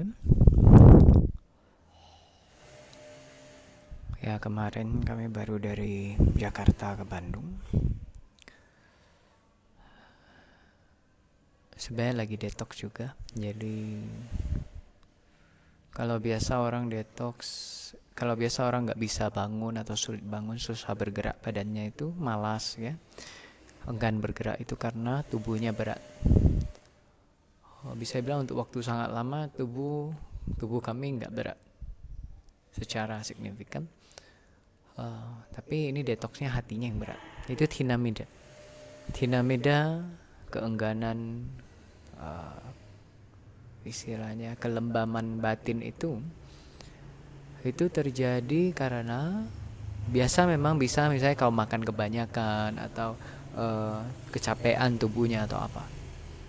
ya. Ya, kemarin kami baru dari Jakarta ke Bandung. Sebenarnya lagi detox juga. Jadi kalau biasa orang nggak bisa bangun atau sulit bangun, susah bergerak badannya itu, malas ya. Enggan bergerak itu karena tubuhnya berat. Bisa bilang untuk waktu sangat lama tubuh kami nggak berat secara signifikan. Tapi ini detoxnya hatinya yang berat. Itu Thinamida. Thinamida, keengganan, istilahnya kelembaman batin itu terjadi karena biasa memang bisa misalnya kalau makan kebanyakan atau kecapean tubuhnya atau apa.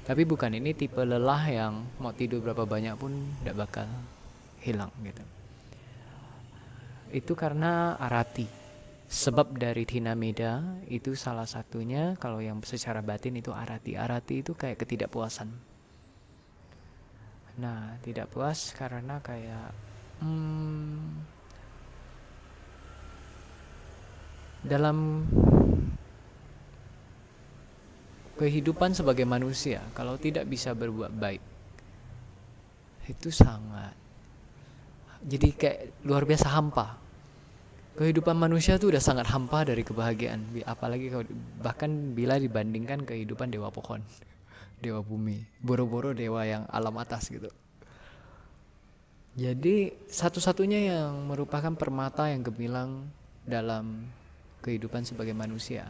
Tapi bukan, ini tipe lelah yang mau tidur berapa banyak pun tidak bakal hilang gitu. Itu karena arati. Sebab dari Thinamida itu salah satunya, kalau yang secara batin itu arati. Arati itu kayak ketidakpuasan. Nah, tidak puas karena kayak dalam kehidupan sebagai manusia, kalau tidak bisa berbuat baik, itu sangat, jadi kayak luar biasa hampa. Kehidupan manusia tuh udah sangat hampa dari kebahagiaan, apalagi bahkan bila dibandingkan kehidupan dewa pohon, dewa bumi, boro-boro dewa yang alam atas gitu. Jadi satu-satunya yang merupakan permata yang gemilang dalam kehidupan sebagai manusia,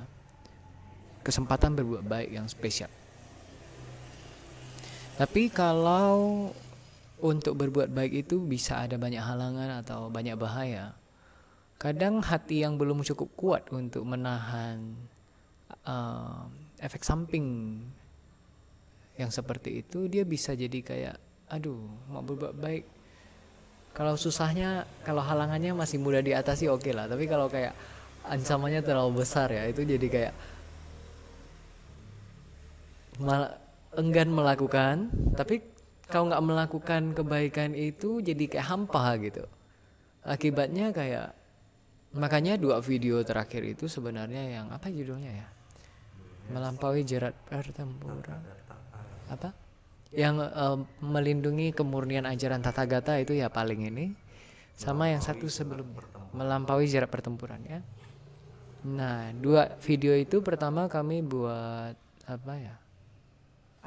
kesempatan berbuat baik yang spesial. Tapi kalau untuk berbuat baik itu bisa ada banyak halangan atau banyak bahaya. Kadang hati yang belum cukup kuat untuk menahan efek samping yang seperti itu, dia bisa jadi kayak, aduh, mau berbuat baik. Kalau susahnya, kalau halangannya masih mudah diatasi, oke lah. Tapi kalau kayak ancamannya terlalu besar ya, itu jadi kayak enggan melakukan. Tapi kalau nggak melakukan kebaikan itu jadi kayak hampa gitu. Akibatnya kayak, makanya 2 video terakhir itu sebenarnya yang apa judulnya ya? Melampaui jerat pertempuran. Apa? Yang melindungi kemurnian ajaran Tathagata itu ya paling ini. Sama yang satu sebelumnya, melampaui jerat pertempuran ya. Nah, 2 video itu pertama kami buat apa ya?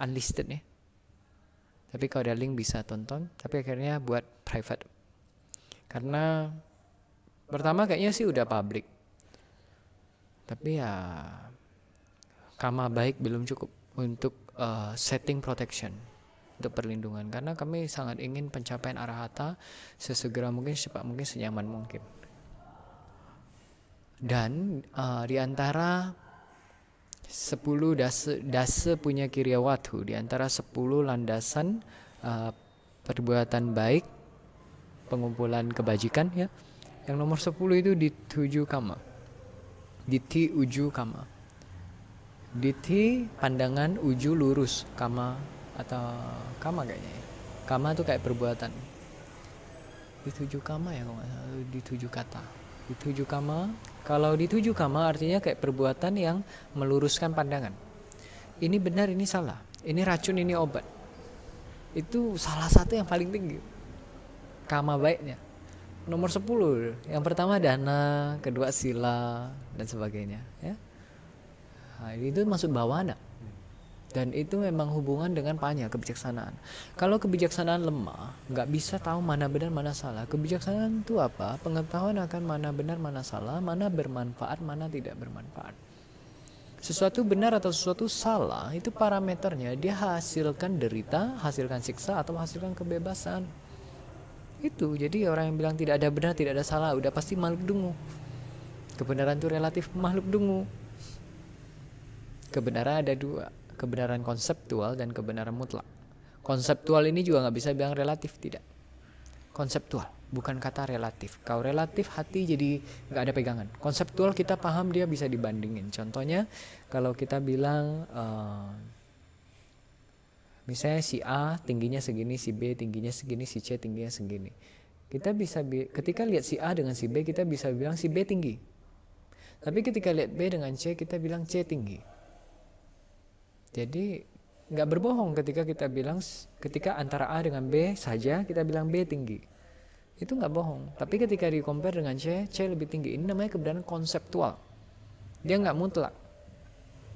Unlisted ya. Tapi kalau ada link bisa tonton. Tapi akhirnya buat private. Karena pertama kayaknya sih udah public. Tapi ya karma baik belum cukup untuk setting protection, untuk perlindungan. Karena kami sangat ingin pencapaian arahata sesegera mungkin, secepat mungkin, senyaman mungkin. Dan di antara 10 dasa punya Kiryawatu, di antara 10 landasan perbuatan baik, pengumpulan kebajikan ya. Yang nomor 10 itu dituju kama. Diti uju kama. Diti pandangan, uju lurus, kama atau kama kayaknya ya. Kama itu kayak perbuatan. Dituju kama ya kalau nggak salah, dituju kata. Dituju kama. Kalau dituju kama artinya kayak perbuatan yang meluruskan pandangan. Ini benar, ini salah. Ini racun, ini obat. Itu salah satu yang paling tinggi. Kama baiknya. Nomor 10. Yang pertama dana, kedua sila, dan sebagainya. Ya. Nah, itu maksud bawana. Dan itu memang hubungan dengan panya, kebijaksanaan. Kalau kebijaksanaan lemah, nggak bisa tahu mana benar, mana salah. Kebijaksanaan itu apa? Pengetahuan akan mana benar, mana salah, mana bermanfaat, mana tidak bermanfaat. Sesuatu benar atau sesuatu salah, itu parameternya dia hasilkan derita, hasilkan siksa, atau hasilkan kebebasan. Itu, jadi orang yang bilang tidak ada benar, tidak ada salah, udah pasti makhluk dungu. Kebenaran itu relatif, makhluk dungu. Kebenaran ada 2, kebenaran konseptual dan kebenaran mutlak. Konseptual ini juga nggak bisa bilang relatif, tidak. Konseptual, bukan kata relatif. Kalau relatif hati jadi nggak ada pegangan. Konseptual kita paham, dia bisa dibandingin. Contohnya kalau kita bilang Misalnya si A tingginya segini, si B tingginya segini, si C tingginya segini. Kita bisa ketika lihat si A dengan si B, kita bisa bilang si B tinggi. Tapi ketika lihat B dengan C, kita bilang C tinggi. Jadi nggak berbohong ketika kita bilang, ketika antara A dengan B saja kita bilang B tinggi. Itu nggak bohong. Tapi ketika di compare dengan C, C lebih tinggi. Ini namanya kebenaran konseptual. Dia nggak mutlak.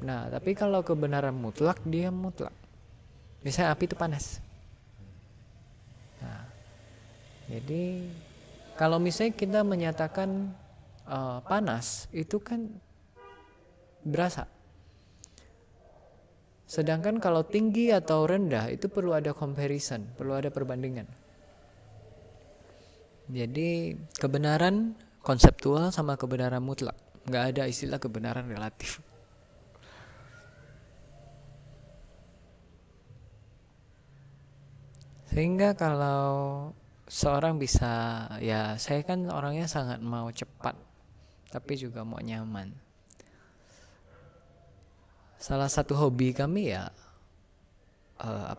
Nah, tapi kalau kebenaran mutlak, dia mutlak. Misalnya api itu panas. Nah, jadi kalau misalnya kita menyatakan panas, itu kan berasa. Sedangkan kalau tinggi atau rendah, itu perlu ada comparison, perlu ada perbandingan. Jadi kebenaran konseptual sama kebenaran mutlak. Nggak ada istilah kebenaran relatif. Sehingga kalau seorang bisa, ya saya kan orangnya sangat mau cepat, tapi juga mau nyaman. Salah satu hobi kami ya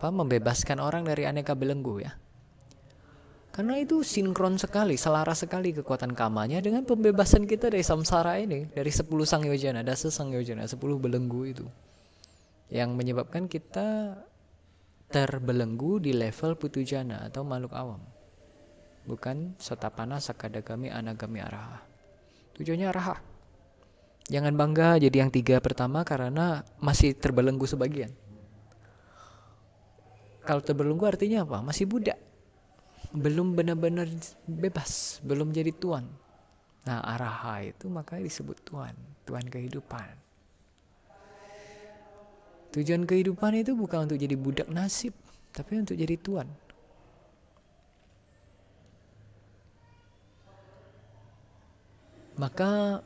membebaskan orang dari aneka belenggu ya. Karena itu sinkron sekali, selaras sekali kekuatan kamanya dengan pembebasan kita dari samsara ini, dari 10 sangyojana, dasa sangyojana, 10 belenggu itu. Yang menyebabkan kita terbelenggu di level putujana atau makhluk awam. Bukan sotapana, sakadagami, anagami, araha. Tujuannya araha. Jangan bangga jadi yang 3 pertama karena masih terbelenggu sebagian. Kalau terbelenggu artinya apa? Masih budak. Belum benar-benar bebas, belum jadi tuan. Nah, araha itu makanya disebut tuan, tuan kehidupan. Tujuan kehidupan itu bukan untuk jadi budak nasib, tapi untuk jadi tuan. Maka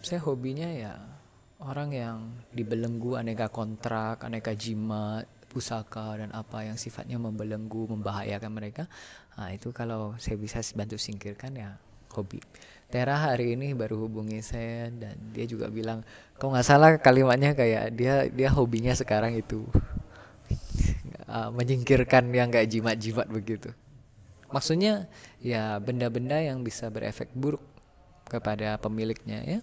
saya hobinya ya orang yang dibelenggu aneka kontrak, aneka jimat, pusaka dan apa yang sifatnya membelenggu, membahayakan mereka. Nah, itu kalau saya bisa bantu singkirkan ya hobi. Tera hari ini baru hubungi saya dan dia juga bilang, kok nggak salah kalimatnya kayak dia hobinya sekarang itu menyingkirkan yang kayak jimat-jimat begitu. Maksudnya ya benda-benda yang bisa berefek buruk kepada pemiliknya ya.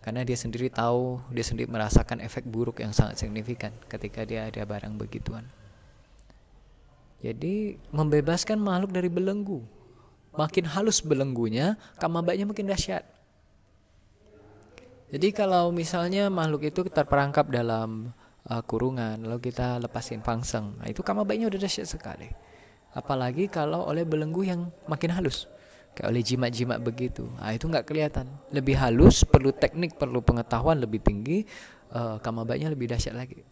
Karena dia sendiri tahu, dia sendiri merasakan efek buruk yang sangat signifikan ketika dia ada barang begituan. Jadi membebaskan makhluk dari belenggu. Makin halus belenggunya, kamabaiknya makin dahsyat. Jadi kalau misalnya makhluk itu terperangkap dalam kurungan, lalu kita lepasin pangseng, nah itu kamabaiknya udah dahsyat sekali. Apalagi kalau oleh belenggu yang makin halus, kayak oleh jimat-jimat begitu. Nah itu nggak kelihatan. Lebih halus, perlu teknik, perlu pengetahuan lebih tinggi, kamabaiknya lebih dahsyat lagi.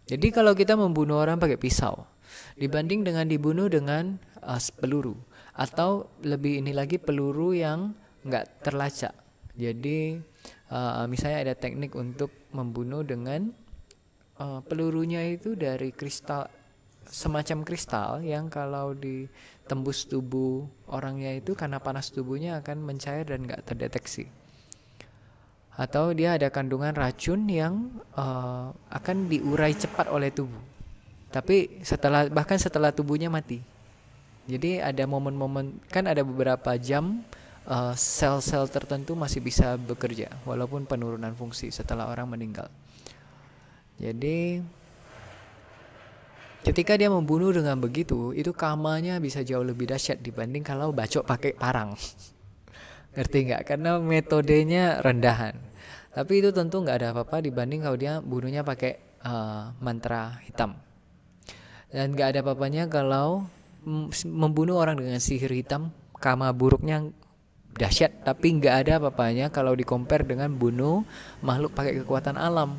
Jadi kalau kita membunuh orang pakai pisau, dibanding dengan dibunuh dengan peluru, atau lebih ini lagi peluru yang nggak terlacak. Jadi misalnya ada teknik untuk membunuh dengan pelurunya itu dari kristal, semacam kristal yang kalau ditembus tubuh orangnya itu karena panas tubuhnya akan mencair dan nggak terdeteksi. Atau dia ada kandungan racun yang akan diurai cepat oleh tubuh, tapi bahkan setelah tubuhnya mati. Jadi ada momen-momen, kan ada beberapa jam sel-sel tertentu masih bisa bekerja walaupun penurunan fungsi setelah orang meninggal. Jadi ketika dia membunuh dengan begitu, itu kamanya bisa jauh lebih dahsyat dibanding kalau bacok pakai parang. Ngerti nggak? Karena metodenya rendahan. Tapi itu tentu nggak ada apa-apa dibanding kalau dia bunuhnya pakai mantra hitam. Dan nggak ada apa-apanya kalau membunuh orang dengan sihir hitam, kama buruknya dahsyat, tapi nggak ada apa-apanya kalau di-compare dengan bunuh makhluk pakai kekuatan alam,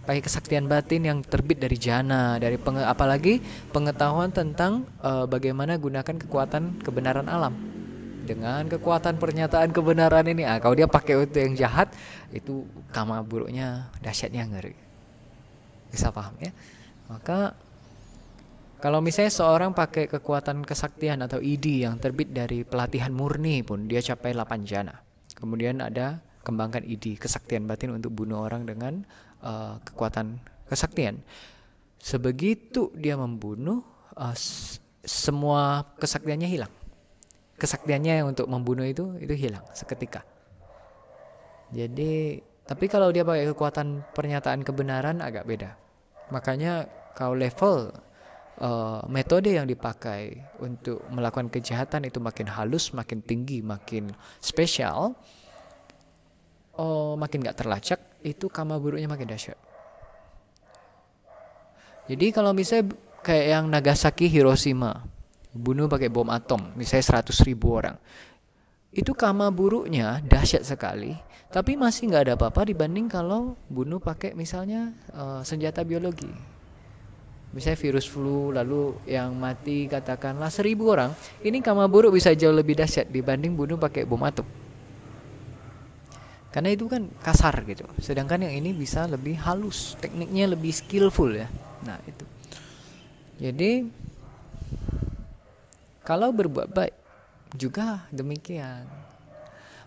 pakai kesaktian batin yang terbit dari jana, dari apalagi pengetahuan tentang bagaimana gunakan kekuatan kebenaran alam. Dengan kekuatan pernyataan kebenaran ini, kalau dia pakai untuk yang jahat, itu kama buruknya dahsyatnya ngeri. Bisa paham ya? Maka kalau misalnya seorang pakai kekuatan kesaktian atau ID yang terbit dari pelatihan murni pun dia capai 8 jana. Kemudian ada kembangkan ID, kesaktian batin untuk bunuh orang dengan kekuatan kesaktian. Sebegitu dia membunuh, semua kesaktiannya hilang. Kesaktiannya untuk membunuh itu hilang seketika. Jadi, tapi kalau dia pakai kekuatan pernyataan kebenaran agak beda. Makanya kalau level metode yang dipakai untuk melakukan kejahatan itu makin halus, makin tinggi, makin spesial, makin gak terlacak, itu karma buruknya makin dahsyat. Jadi kalau misalnya kayak yang Nagasaki, Hiroshima, bunuh pakai bom atom, misalnya 100.000 orang, itu karma buruknya dahsyat sekali, tapi masih gak ada apa-apa dibanding kalau bunuh pakai misalnya senjata biologi. Misalnya virus flu, lalu yang mati katakanlah 1.000 orang, ini karma buruk bisa jauh lebih dahsyat dibanding bunuh pakai bom atom. Karena itu kan kasar gitu. Sedangkan yang ini bisa lebih halus, tekniknya lebih skillful ya. Nah itu. Jadi kalau berbuat baik juga demikian.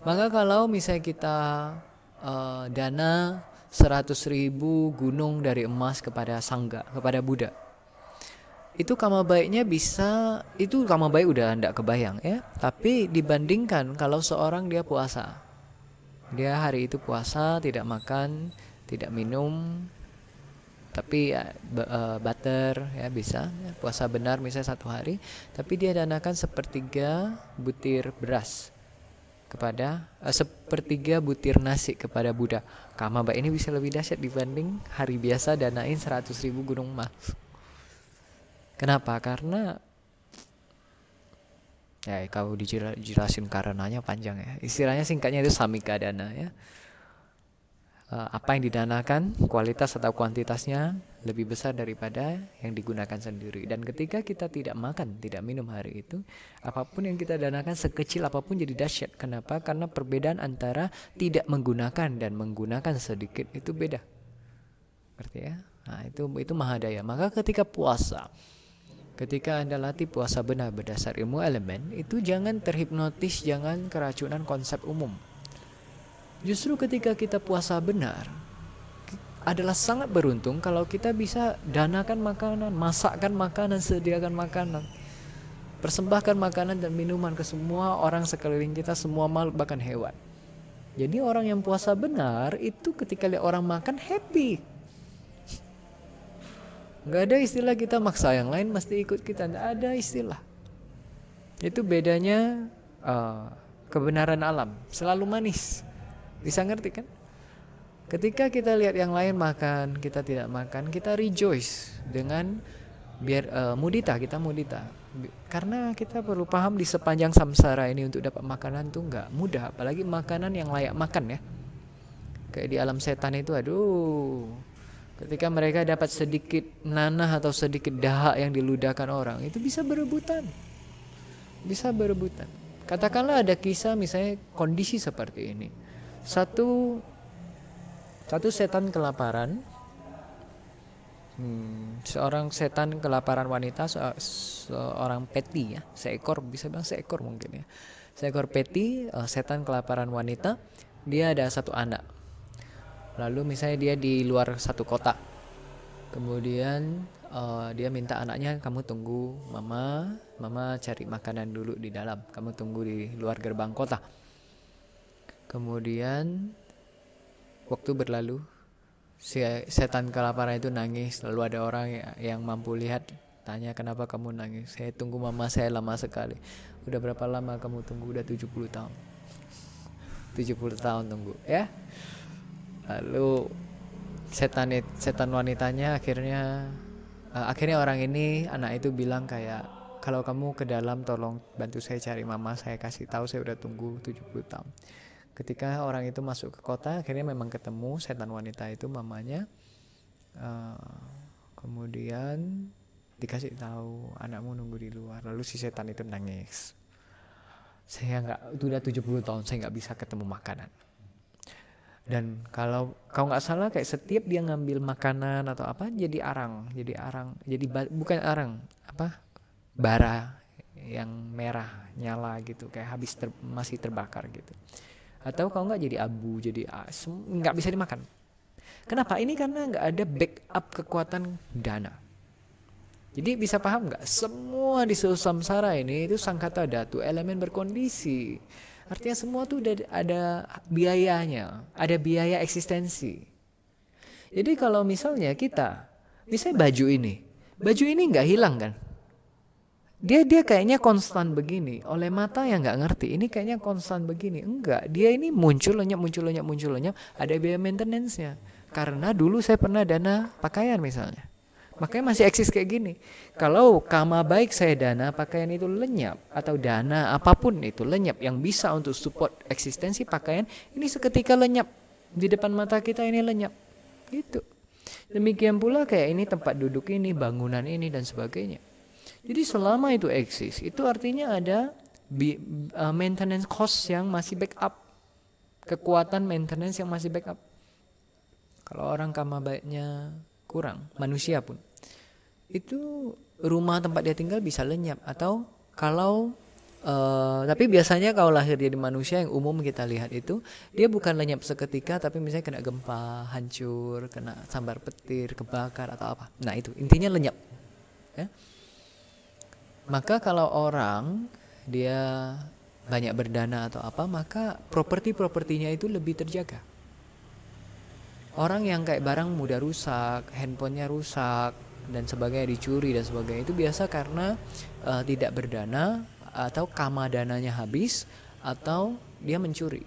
Maka kalau misalnya kita dana 100.000 gunung dari emas kepada Sangga, kepada Buddha, itu karma baiknya bisa, itu karma baik udah ndak kebayang ya. Tapi dibandingkan kalau seorang dia puasa, dia hari itu puasa, tidak makan, tidak minum, tapi butter ya bisa ya, puasa benar misalnya 1 hari, tapi dia danakan 1/3 butir beras kepada 1/3 butir nasi kepada Buddha. Karma baik ini bisa lebih dahsyat dibanding hari biasa danain 100.000 gunung emas. Kenapa? Karena ya kalau dijelasin karenanya panjang ya. Istilahnya singkatnya itu samika dana ya. Apa yang didanakan, kualitas atau kuantitasnya lebih besar daripada yang digunakan sendiri. Dan ketika kita tidak makan, tidak minum hari itu, apapun yang kita danakan sekecil apapun jadi dahsyat. Kenapa? Karena perbedaan antara tidak menggunakan dan menggunakan sedikit itu beda. Ngerti ya? Nah, itu mahadaya. Maka ketika puasa, ketika Anda latih puasa benar berdasar ilmu elemen, itu jangan terhipnotis, jangan keracunan konsep umum. Justru ketika kita puasa benar adalah sangat beruntung kalau kita bisa danakan makanan, masakkan makanan, sediakan makanan, persembahkan makanan dan minuman ke semua orang sekeliling kita, semua makhluk bahkan hewan. Jadi orang yang puasa benar itu ketika lihat orang makan happy. Gak ada istilah kita maksa yang lain mesti ikut kita, gak ada istilah. Itu bedanya kebenaran alam, selalu manis. Bisa ngerti kan? Ketika kita lihat yang lain makan, kita tidak makan, kita rejoice dengan mudita, kita mudita. Karena kita perlu paham di sepanjang samsara ini untuk dapat makanan tuh nggak mudah, apalagi makanan yang layak makan ya. Kayak di alam setan itu, aduh. Ketika mereka dapat sedikit nanah atau sedikit dahak yang diludahkan orang, itu bisa berebutan. Bisa berebutan. Katakanlah ada kisah misalnya kondisi seperti ini. Satu setan kelaparan, seorang setan kelaparan wanita, seorang peti ya, seekor, bisa bilang seekor mungkin ya, seekor peti, setan kelaparan wanita, dia ada 1 anak. Lalu misalnya dia di luar 1 kota, kemudian dia minta anaknya, kamu tunggu mama cari makanan dulu di dalam, kamu tunggu di luar gerbang kota. Kemudian waktu berlalu, si setan kelaparan itu nangis. Lalu ada orang yang mampu lihat, tanya, kenapa kamu nangis? Saya tunggu mama saya lama sekali. Udah berapa lama kamu tunggu? Udah 70 tahun. 70 tahun tunggu ya. Lalu setan wanitanya akhirnya orang ini, anak itu bilang kayak, kalau kamu ke dalam tolong bantu saya cari mama, saya kasih tahu saya udah tunggu 70 tahun. Ketika orang itu masuk ke kota, akhirnya memang ketemu setan wanita itu, mamanya. Kemudian dikasih tahu, anakmu nunggu di luar. Lalu si setan itu nangis. Itu udah 70 tahun saya nggak bisa ketemu makanan. Dan kalau kau nggak salah, kayak setiap dia ngambil makanan atau apa, jadi arang, bukan arang, bara yang merah nyala gitu, kayak masih terbakar gitu. Atau kalau nggak jadi abu, jadi nggak bisa dimakan. Kenapa? Ini karena nggak ada backup kekuatan dana. Jadi bisa paham nggak? Semua di samsara ini itu sangkata dhatu, elemen berkondisi. Artinya semua tuh ada biayanya, ada biaya eksistensi. Jadi kalau misalnya misalnya baju ini nggak hilang kan? Dia kayaknya konstan begini. Oleh mata yang nggak ngerti, ini kayaknya konstan begini. Enggak, dia ini muncul lenyap. Ada biaya maintenance-nya. Karena dulu saya pernah dana pakaian misalnya. Makanya masih eksis kayak gini. Kalau kama baik saya dana pakaian itu lenyap, atau dana apapun itu lenyap yang bisa untuk support eksistensi pakaian, ini seketika lenyap. Di depan mata kita ini lenyap. Gitu. Demikian pula kayak ini tempat duduk ini, bangunan ini dan sebagainya. Jadi selama itu eksis, itu artinya ada maintenance cost yang masih backup. Kekuatan maintenance yang masih backup. Kalau orang kama baiknya kurang, manusia pun, itu rumah tempat dia tinggal bisa lenyap. Atau kalau tapi biasanya kalau lahir jadi manusia yang umum kita lihat itu, dia bukan lenyap seketika, tapi misalnya kena gempa, hancur, kena sambar petir, kebakar atau apa. Nah itu intinya lenyap ya. Maka kalau orang dia banyak berdana atau apa, maka propertinya itu lebih terjaga. Orang yang kayak barang mudah rusak, handphonenya rusak dan sebagainya, dicuri dan sebagainya, itu biasa karena tidak berdana, atau kama dananya habis, atau dia mencuri.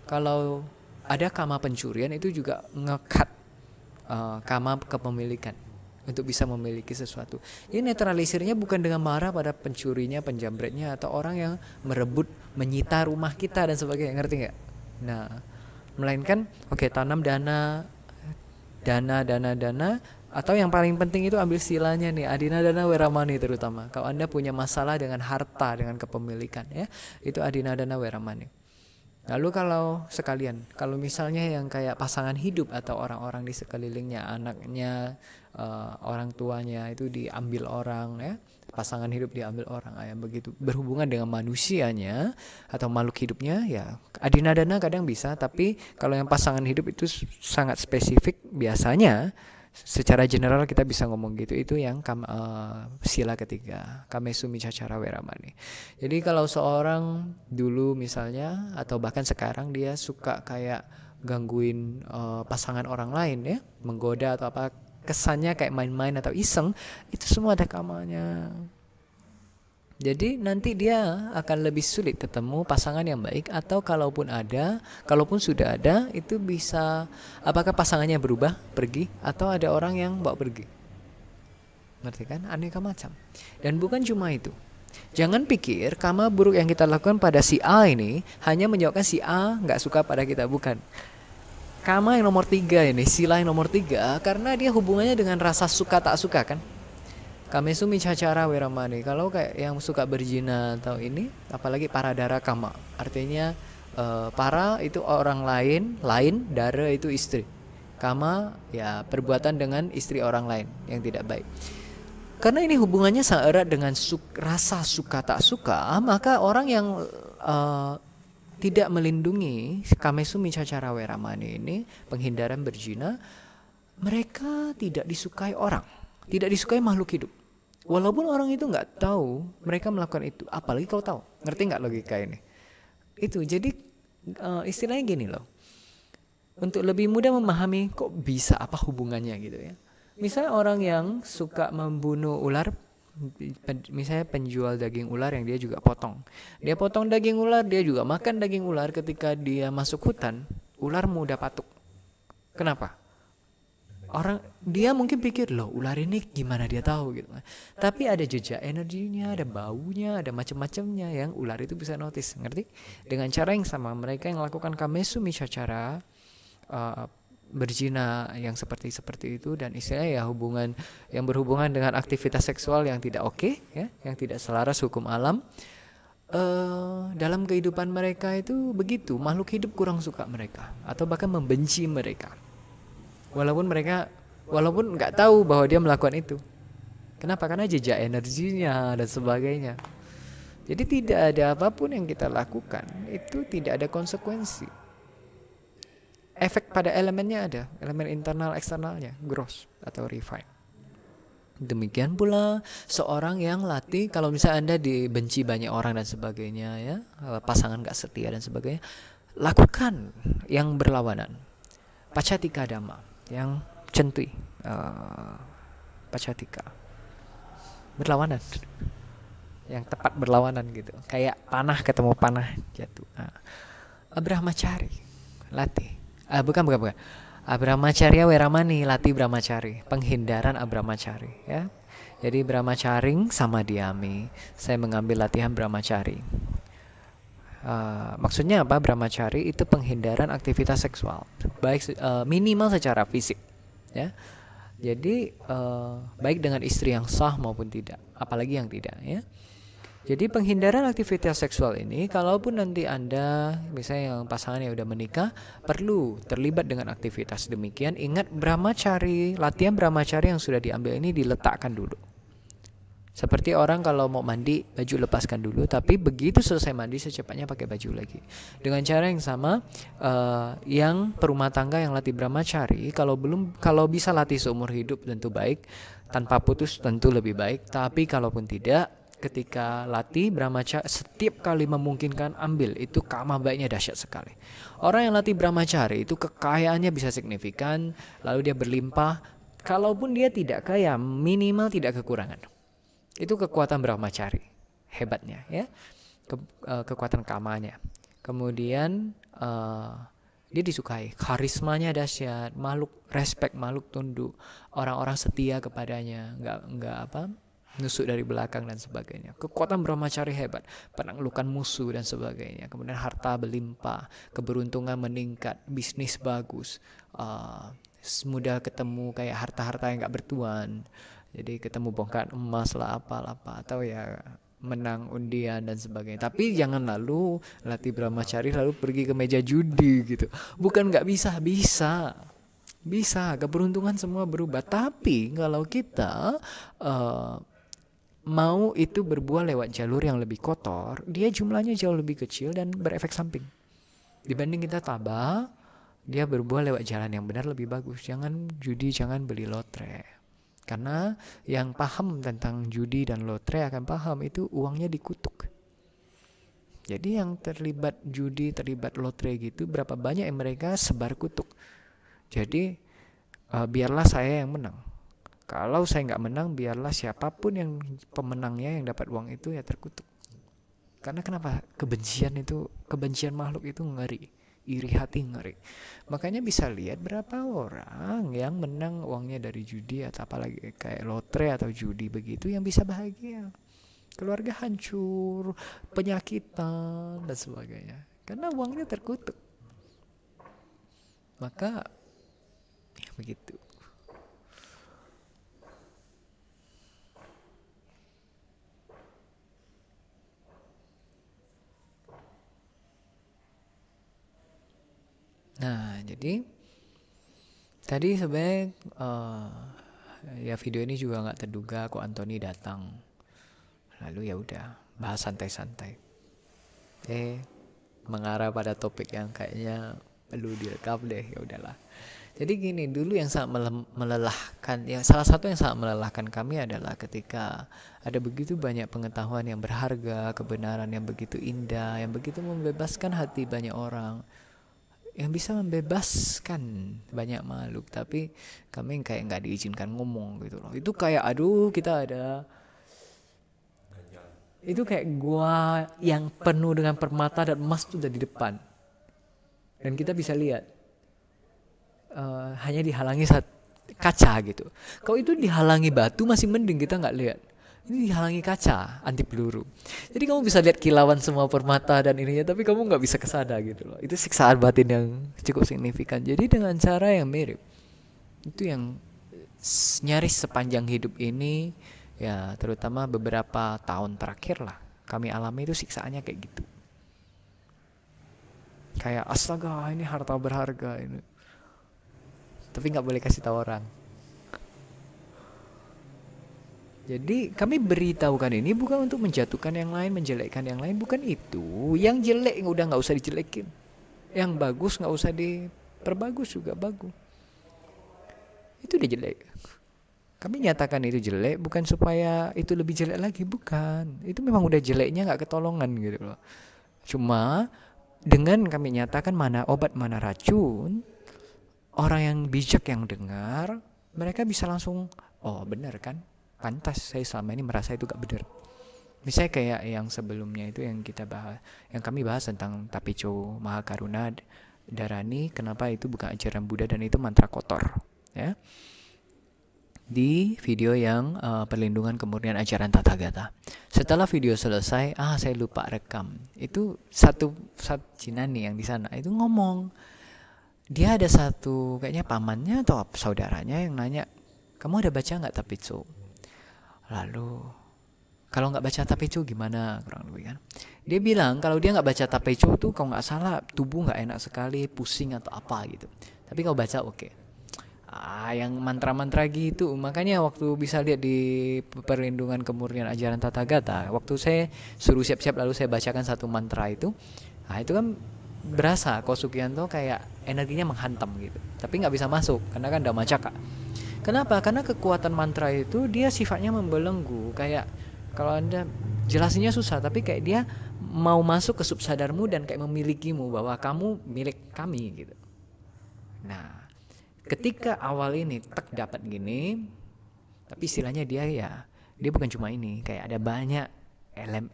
Kalau ada kama pencurian, itu juga ngekat kama kepemilikan untuk bisa memiliki sesuatu. Ini netralisirnya bukan dengan marah pada pencurinya, penjamretnya, atau orang yang merebut, menyita rumah kita dan sebagainya, ngerti nggak? Nah, melainkan tanam dana, atau yang paling penting itu ambil silanya nih, adina dana weramani terutama. Kalau Anda punya masalah dengan harta, dengan kepemilikan ya, itu adina dana weramani. Lalu kalau misalnya yang kayak pasangan hidup atau orang-orang di sekelilingnya, anaknya, orang tuanya itu diambil orang ya, pasangan hidup diambil orang, yang begitu berhubungan dengan manusianya atau makhluk hidupnya ya, adinadana kadang bisa. Tapi kalau yang pasangan hidup itu sangat spesifik, biasanya secara general kita bisa ngomong gitu, itu yang sila ketiga, kamesumi cacara weramani. Jadi kalau seorang dulu misalnya, atau bahkan sekarang, dia suka kayak gangguin pasangan orang lain ya, menggoda atau apa, kesannya kayak main-main atau iseng, itu semua ada kamanya. Jadi nanti dia akan lebih sulit ketemu pasangan yang baik, atau kalaupun sudah ada, itu bisa, apakah pasangannya berubah, pergi, atau ada orang yang bawa pergi. Ngerti kan? Aneka macam. Dan bukan cuma itu. Jangan pikir kama buruk yang kita lakukan pada si A ini hanya menyebabkan si A nggak suka pada kita, bukan. Kama yang nomor 3 ini, sila yang nomor 3, karena dia hubungannya dengan rasa suka tak suka kan. Kamesumi cacara weramani. Kalau kayak yang suka berzina atau ini, apalagi para dara kama, artinya para itu orang lain, dara itu istri, kama ya perbuatan dengan istri orang lain yang tidak baik. Karena ini hubungannya sangat erat dengan rasa suka tak suka, maka orang yang tidak melindungi kamesumi cacara weramani ini, penghindaran berzina, mereka tidak disukai orang, tidak disukai makhluk hidup. Walaupun orang itu nggak tahu mereka melakukan itu, apalagi kalau tahu. Ngerti nggak logika ini? Itu jadi istilahnya gini loh. Untuk lebih mudah memahami kok bisa, apa hubungannya gitu ya. Misalnya orang yang suka membunuh ular, misalnya penjual daging ular yang dia juga potong. Dia potong daging ular, dia juga makan daging ular. Ketika dia masuk hutan, ular mudah patuk. Kenapa? Dia mungkin pikir, loh ular ini gimana dia tahu gitu. Tapi ada jejak energinya, ada baunya, ada macam-macamnya yang ular itu bisa notice, ngerti? Dengan cara yang sama, mereka yang melakukan kamesumi cacara, berzina yang seperti itu, dan istilahnya ya hubungan yang berhubungan dengan aktivitas seksual yang tidak oke, ya, yang tidak selaras hukum alam. Dalam kehidupan mereka itu begitu, makhluk hidup kurang suka mereka atau bahkan membenci mereka. Walaupun nggak tahu bahwa dia melakukan itu. Kenapa? Karena jejak energinya dan sebagainya. Jadi tidak ada apapun yang kita lakukan itu tidak ada konsekuensi. efek pada elemennya ada, elemen internal eksternalnya, gross atau refine. Demikian pula seorang yang latih, kalau misalnya Anda dibenci banyak orang dan sebagainya ya, pasangan gak setia dan sebagainya, lakukan yang berlawanan. Pacatika dhamma, yang centui, pacatika, berlawanan, yang tepat berlawanan gitu, kayak panah ketemu panah jatuh. Brahmacari, latih, bukan. Brahmacharya Weramani, latih brahmacari, penghindaran abrahmacari ya. Jadi brahmacaring sama diami. Saya mengambil latihan brahmacari. Maksudnya apa? Brahmacari itu penghindaran aktivitas seksual, baik minimal secara fisik ya. Jadi baik dengan istri yang sah maupun tidak, apalagi yang tidak ya. Jadi penghindaran aktivitas seksual ini, kalaupun nanti Anda misalnya yang pasangannya udah menikah, perlu terlibat dengan aktivitas demikian. Ingat brahmacari, latihan brahmacari yang sudah diambil ini diletakkan dulu. Seperti orang kalau mau mandi, baju lepaskan dulu, tapi begitu selesai mandi secepatnya pakai baju lagi. Dengan cara yang sama, yang perumah tangga yang latih brahmacari, kalau bisa latih seumur hidup tentu baik, tanpa putus tentu lebih baik. Tapi kalaupun tidak, ketika latih brahmacari, setiap kali memungkinkan ambil, itu kama baiknya dahsyat sekali. Orang yang latih brahmacari itu kekayaannya bisa signifikan, lalu dia berlimpah. Kalaupun dia tidak kaya, minimal tidak kekurangan. Itu kekuatan brahmacari, hebatnya ya, kekuatan kamanya. Kemudian dia disukai, karismanya dahsyat, makhluk respect, makhluk tunduk, orang-orang setia kepadanya, nggak nusuk dari belakang dan sebagainya. Kekuatan brahmacari hebat, penaklukan musuh dan sebagainya. Kemudian harta berlimpah, keberuntungan meningkat, bisnis bagus, mudah ketemu kayak harta-harta yang gak bertuan. Jadi ketemu bongkar emas lah apa atau ya menang undian dan sebagainya. Tapi jangan lalu latih brahmacari lalu pergi ke meja judi gitu. Bukan gak bisa, bisa keberuntungan semua berubah. Tapi kalau kita mau itu berbuah lewat jalur yang lebih kotor, dia jumlahnya jauh lebih kecil dan berefek samping. Dibanding kita tabah, dia berbuah lewat jalan yang benar lebih bagus. Jangan judi, jangan beli lotre. Karena yang paham tentang judi dan lotre akan paham itu uangnya dikutuk. Jadi yang terlibat judi, terlibat lotre gitu, berapa banyak yang mereka sebar kutuk. Jadi biarlah saya yang menang. Kalau saya nggak menang, biarlah siapapun yang pemenangnya yang dapat uang itu ya terkutuk. Karena kenapa? Kebencian makhluk itu ngeri, iri hati ngeri. Makanya bisa lihat berapa orang yang menang uangnya dari judi atau apalagi kayak lotre atau judi begitu yang bisa bahagia. Keluarga hancur, penyakitan dan sebagainya. Karena uangnya terkutuk. Maka ya begitu. Nah, jadi tadi sebenarnya ya video ini juga nggak terduga kok Anthony datang. Lalu ya udah bahas santai-santai. Mengarah pada topik yang kayaknya perlu direkam deh, ya udahlah. Jadi gini, dulu yang sangat melelahkan, ya salah satu yang sangat melelahkan kami adalah ketika ada begitu banyak pengetahuan yang berharga, kebenaran yang begitu indah, yang begitu membebaskan hati banyak orang, yang bisa membebaskan banyak makhluk, tapi kami kayak nggak diizinkan ngomong gitu loh. Itu kayak kita ada, itu kayak gua yang penuh dengan permata dan emas tuh udah di depan, dan kita bisa lihat hanya dihalangi kaca gitu. Kalau itu dihalangi batu masih mending, kita nggak lihat. Ini dihalangi kaca anti peluru. Jadi kamu bisa lihat kilauan semua permata dan ininya, tapi kamu nggak bisa kesada gitu loh. Itu siksaan batin yang cukup signifikan. Jadi dengan cara yang mirip, itu yang nyaris sepanjang hidup ini, ya terutama beberapa tahun terakhir lah, kami alami itu siksaannya kayak gitu. Kayak astaga ini harta berharga ini, tapi nggak boleh kasih tahu orang. Jadi kami beritahukan ini bukan untuk menjatuhkan yang lain, menjelekkan yang lain, bukan itu. Yang jelek udah nggak usah dijelekin, yang bagus nggak usah perbagus juga bagus. Itu udah jelek. Kami nyatakan itu jelek bukan supaya itu lebih jelek lagi, bukan. Itu memang udah jeleknya nggak ketolongan gitu loh. Cuma dengan kami nyatakan mana obat mana racun, orang yang bijak yang dengar, mereka bisa langsung, oh benar kan, pantas saya selama ini merasa itu gak benar. Misalnya kayak yang sebelumnya itu yang kita bahas, yang kami bahas tentang Tapecho Mahakaruna Dharani, kenapa itu bukan ajaran Buddha dan itu mantra kotor, ya. Di video yang perlindungan kemurnian ajaran Tathagata. Setelah video selesai, saya lupa rekam. Itu satu Jinani yang di sana itu ngomong, dia ada satu kayaknya pamannya atau saudaranya yang nanya, kamu ada baca nggak Tapecho? Lalu kalau nggak baca Tapecho gimana, kurang lebih kan? Dia bilang kalau dia nggak baca Tapecho tuh kalau nggak salah tubuh nggak enak sekali, pusing atau apa gitu. Tapi kalau baca oke. Yang mantra-mantra gitu, makanya waktu bisa lihat di perlindungan kemurnian ajaran Tathagata, waktu saya suruh siap-siap lalu saya bacakan satu mantra itu, itu kan berasa Kosugianto kayak energinya menghantam gitu, tapi nggak bisa masuk karena kan Dhamma Cakka. Kenapa? Karena kekuatan mantra itu dia sifatnya membelenggu, kayak kalau Anda jelasinnya susah, tapi kayak dia mau masuk ke subsadarmu dan kayak memilikimu, bahwa kamu milik kami gitu. Nah, ketika awal ini dapat gini, tapi istilahnya dia bukan cuma ini, kayak ada banyak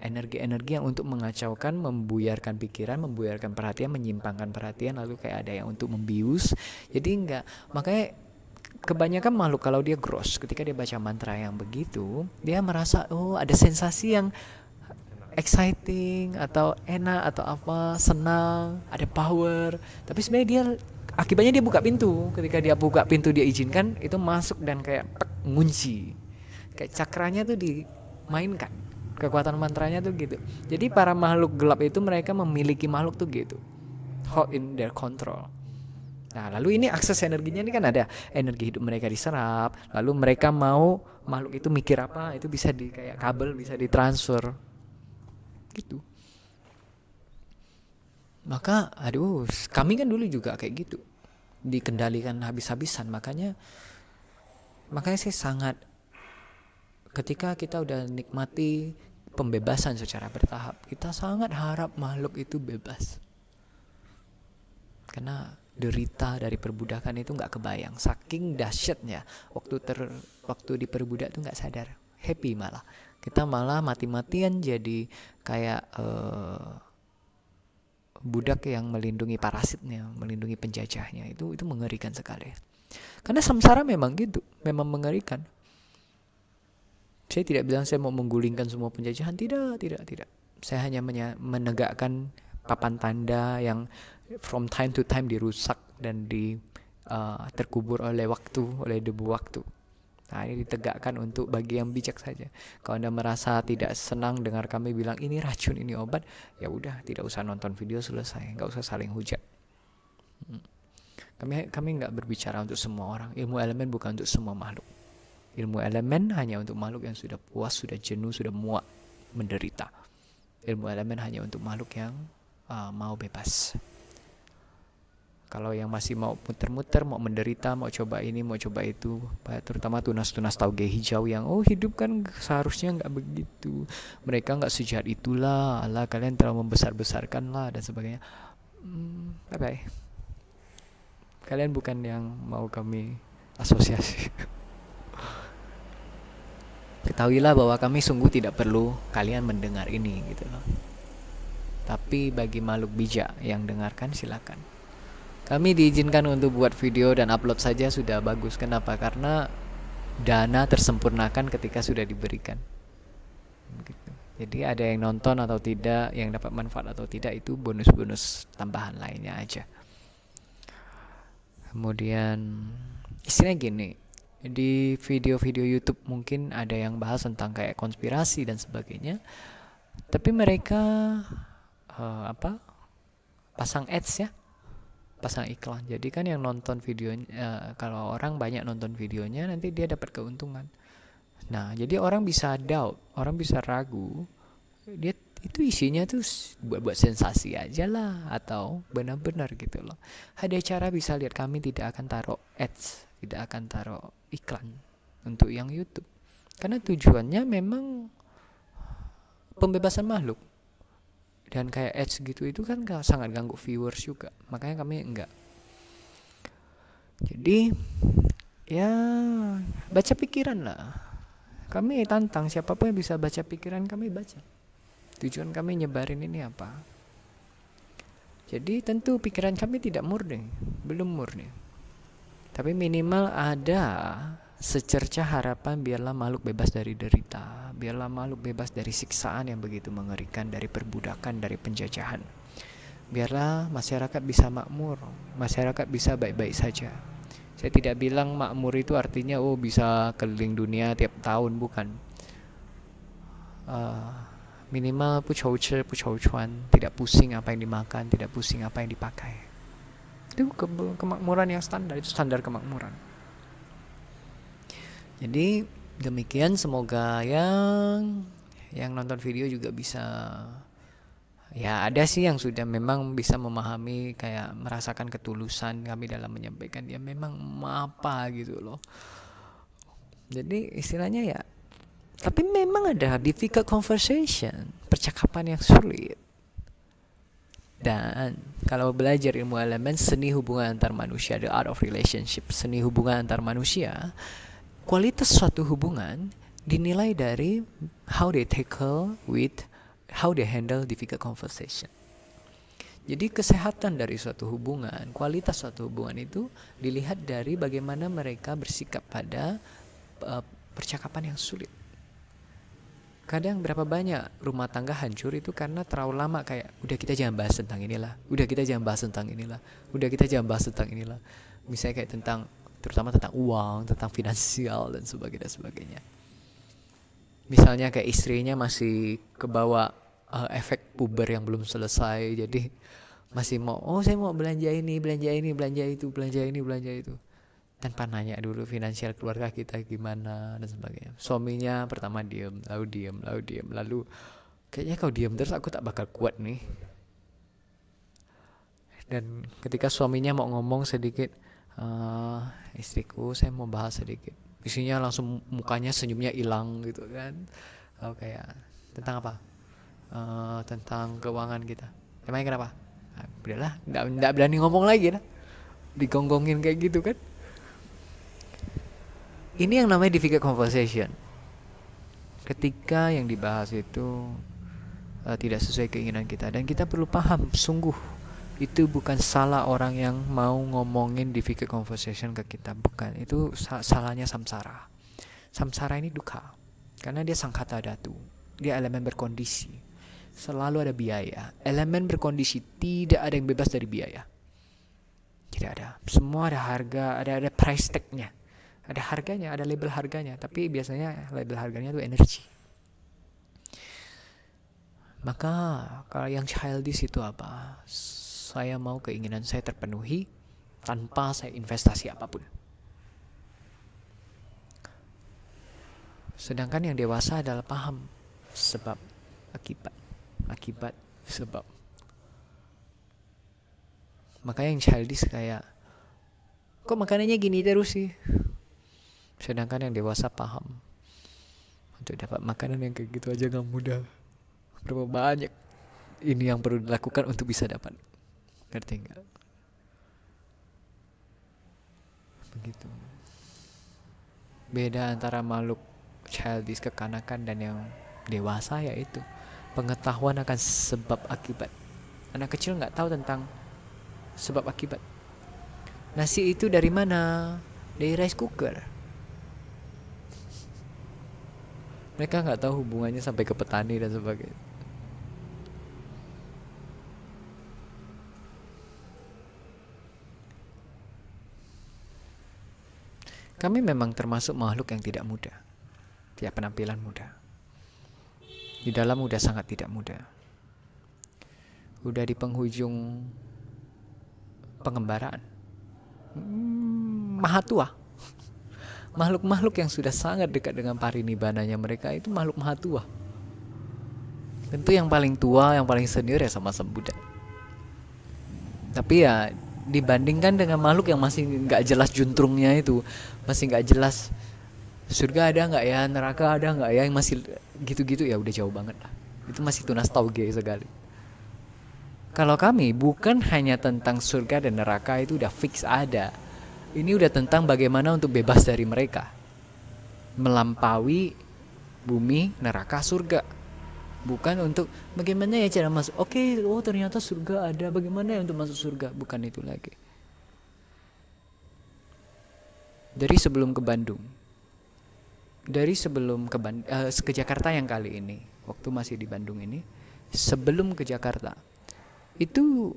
energi-energi yang untuk mengacaukan, membuyarkan pikiran, membuyarkan perhatian, menyimpangkan perhatian, lalu kayak ada yang untuk membius. Jadi enggak, makanya kebanyakan makhluk kalau dia gross, ketika dia baca mantra yang begitu, dia merasa ada sensasi yang exciting atau enak atau apa, senang, ada power. Tapi sebenarnya dia akibatnya dia buka pintu. Ketika dia buka pintu, dia izinkan itu masuk dan kayak ngunci. Kayak cakranya tuh dimainkan. Kekuatan mantranya tuh gitu. Jadi para makhluk gelap itu mereka memiliki makhluk tuh gitu. Hold in their control. Nah, lalu ini akses energinya ini kan ada energi hidup mereka diserap. Lalu mereka mau makhluk itu mikir apa, itu bisa di kayak kabel bisa ditransfer. Gitu. Maka kami kan dulu juga kayak gitu, dikendalikan habis-habisan. Makanya saya sangat, ketika kita udah nikmati pembebasan secara bertahap, kita sangat harap makhluk itu bebas, karena derita dari perbudakan itu nggak kebayang, saking dahsyatnya. Waktu diperbudak tuh nggak sadar, happy malah. Kita malah mati-matian jadi kayak budak yang melindungi parasitnya, melindungi penjajahnya. Itu mengerikan sekali. Karena samsara memang gitu, memang mengerikan. Saya tidak bilang saya mau menggulingkan semua penjajahan, tidak. Saya hanya menegakkan papan tanda yang from time to time dirusak dan terkubur oleh waktu, oleh debu waktu. Nah, ini ditegakkan untuk bagi yang bijak saja. Kalau Anda merasa tidak senang dengar kami bilang ini racun, ini obat, ya udah, tidak usah nonton video, selesai, nggak usah saling hujat. Kami nggak berbicara untuk semua orang. Ilmu elemen bukan untuk semua makhluk. Ilmu elemen hanya untuk makhluk yang sudah puas, sudah jenuh, sudah muak menderita. Ilmu elemen hanya untuk makhluk yang mau bebas. Kalau yang masih mau muter-muter, mau menderita, mau coba ini, mau coba itu, terutama tunas-tunas tauge hijau yang hidup kan seharusnya nggak begitu, mereka nggak sejahat itulah, Allah kalian terlalu membesar-besarkan lah dan sebagainya. Bye-bye. Kalian bukan yang mau kami asosiasi. Ketahuilah bahwa kami sungguh tidak perlu kalian mendengar ini gitu loh. Tapi bagi makhluk bijak yang dengarkan, silakan. Kami diizinkan untuk buat video dan upload saja sudah bagus. Kenapa? Karena dana tersempurnakan ketika sudah diberikan. Begitu. Jadi ada yang nonton atau tidak, yang dapat manfaat atau tidak, itu bonus-bonus tambahan lainnya aja. Kemudian istilahnya gini, di video-video YouTube mungkin ada yang bahas tentang kayak konspirasi dan sebagainya, tapi mereka pasang ads ya, pasang iklan. Jadi kan yang nonton videonya, kalau orang banyak nonton videonya, nanti dia dapat keuntungan. Nah, jadi orang bisa doubt, orang bisa ragu, dia itu isinya tuh buat sensasi aja lah, atau benar-benar gitu loh. Ada cara bisa lihat, kami tidak akan taruh ads, tidak akan taruh iklan untuk yang YouTube, karena tujuannya memang pembebasan makhluk. Dan kayak ads gitu itu kan sangat ganggu viewers juga, makanya kami enggak. Jadi ya baca pikiran lah. Kami tantang siapapun yang bisa baca pikiran kami, baca. Tujuan kami nyebarin ini apa. Jadi tentu pikiran kami tidak murni, belum murni. Tapi minimal ada secercah harapan, biarlah makhluk bebas dari derita, biarlah makhluk bebas dari siksaan yang begitu mengerikan, dari perbudakan, dari penjajahan. Biarlah masyarakat bisa makmur, masyarakat bisa baik-baik saja. Saya tidak bilang makmur itu artinya bisa keliling dunia tiap tahun, bukan. Minimal pucau-cuan, tidak pusing apa yang dimakan, tidak pusing apa yang dipakai. Itu kemakmuran yang standar, itu standar kemakmuran. Jadi demikian, semoga yang nonton video juga bisa, ya ada sih yang sudah memang bisa memahami, kayak merasakan ketulusan kami dalam menyampaikan dia memang apa gitu loh. Jadi istilahnya ya, tapi memang ada difficult conversation, percakapan yang sulit. Dan kalau belajar ilmu elemen, seni hubungan antar manusia, the art of relationship, seni hubungan antar manusia, kualitas suatu hubungan dinilai dari how they tackle with, how they handle difficult conversation. Jadi kesehatan dari suatu hubungan, kualitas suatu hubungan itu dilihat dari bagaimana mereka bersikap pada percakapan yang sulit. Kadang berapa banyak rumah tangga hancur itu karena terlalu lama, kayak udah kita jangan bahas tentang inilah, udah kita jangan bahas tentang inilah, udah kita jangan bahas tentang inilah. Misalnya kayak tentang, terutama tentang uang, tentang finansial dan sebagainya. Misalnya kayak istrinya masih kebawa efek puber yang belum selesai, jadi masih mau, saya mau belanja ini, belanja itu, tanpa nanya dulu finansial keluarga kita gimana dan sebagainya. Suaminya pertama diem, lalu kayaknya kau diem terus aku tak bakal kuat nih. Dan ketika suaminya mau ngomong sedikit, istriku saya mau bahas sedikit, isinya langsung mukanya senyumnya hilang gitu kan. Kayak tentang apa? Tentang keuangan kita. Emangnya kenapa? Udahlah, nggak berani ngomong lagi lah, digonggongin kayak gitu kan. Ini yang namanya difficult conversation. Ketika yang dibahas itu tidak sesuai keinginan kita, dan kita perlu paham, sungguh itu bukan salah orang yang mau ngomongin difficult conversation ke kita, bukan. Itu salahnya samsara. Samsara ini duka, karena dia sangkata dhatu, dia elemen berkondisi, selalu ada biaya. Elemen berkondisi, tidak ada yang bebas dari biaya, tidak ada. Semua ada harga, ada price tag-nya. Ada harganya, ada label harganya, tapi biasanya label harganya itu energi. Maka kalau yang childish itu apa? Saya mau keinginan saya terpenuhi tanpa saya investasi apapun. Sedangkan yang dewasa adalah paham sebab akibat sebab. Maka yang childish kayak, kok makanannya gini terus sih? Sedangkan yang dewasa paham, untuk dapat makanan yang kayak gitu aja gak mudah. Berapa banyak ini yang perlu dilakukan untuk bisa dapat. Ngerti gak? Begitu. Beda antara makhluk childish, kekanakan, dan yang dewasa, yaitu pengetahuan akan sebab akibat. Anak kecil gak tahu tentang sebab akibat. Nasi itu dari mana? Dari rice cooker. Mereka nggak tahu hubungannya sampai ke petani dan sebagainya. Kami memang termasuk makhluk yang tidak mudah. Tiap penampilan mudah. Di dalam udah sangat tidak mudah. Udah di penghujung pengembaraan. Maha tua. Makhluk-makhluk yang sudah sangat dekat dengan parinibbananya mereka itu makhluk maha tua. Tentu yang paling tua, yang paling senior ya sama-sama Buddha. Tapi ya dibandingkan dengan makhluk yang masih nggak jelas juntrungnya itu, masih nggak jelas surga ada nggak ya, neraka ada nggak ya, yang masih gitu-gitu, ya udah jauh banget lah. Itu masih tunas tauge sekali. Kalau kami bukan hanya tentang surga dan neraka, itu udah fix ada. Ini udah tentang bagaimana untuk bebas dari mereka, melampaui bumi, neraka, surga. Bukan untuk bagaimana ya cara masuk. Oke, oh ternyata surga ada, bagaimana ya untuk masuk surga. Bukan itu lagi. Dari sebelum ke Bandung, ke Jakarta yang kali ini, waktu masih di Bandung ini, sebelum ke Jakarta itu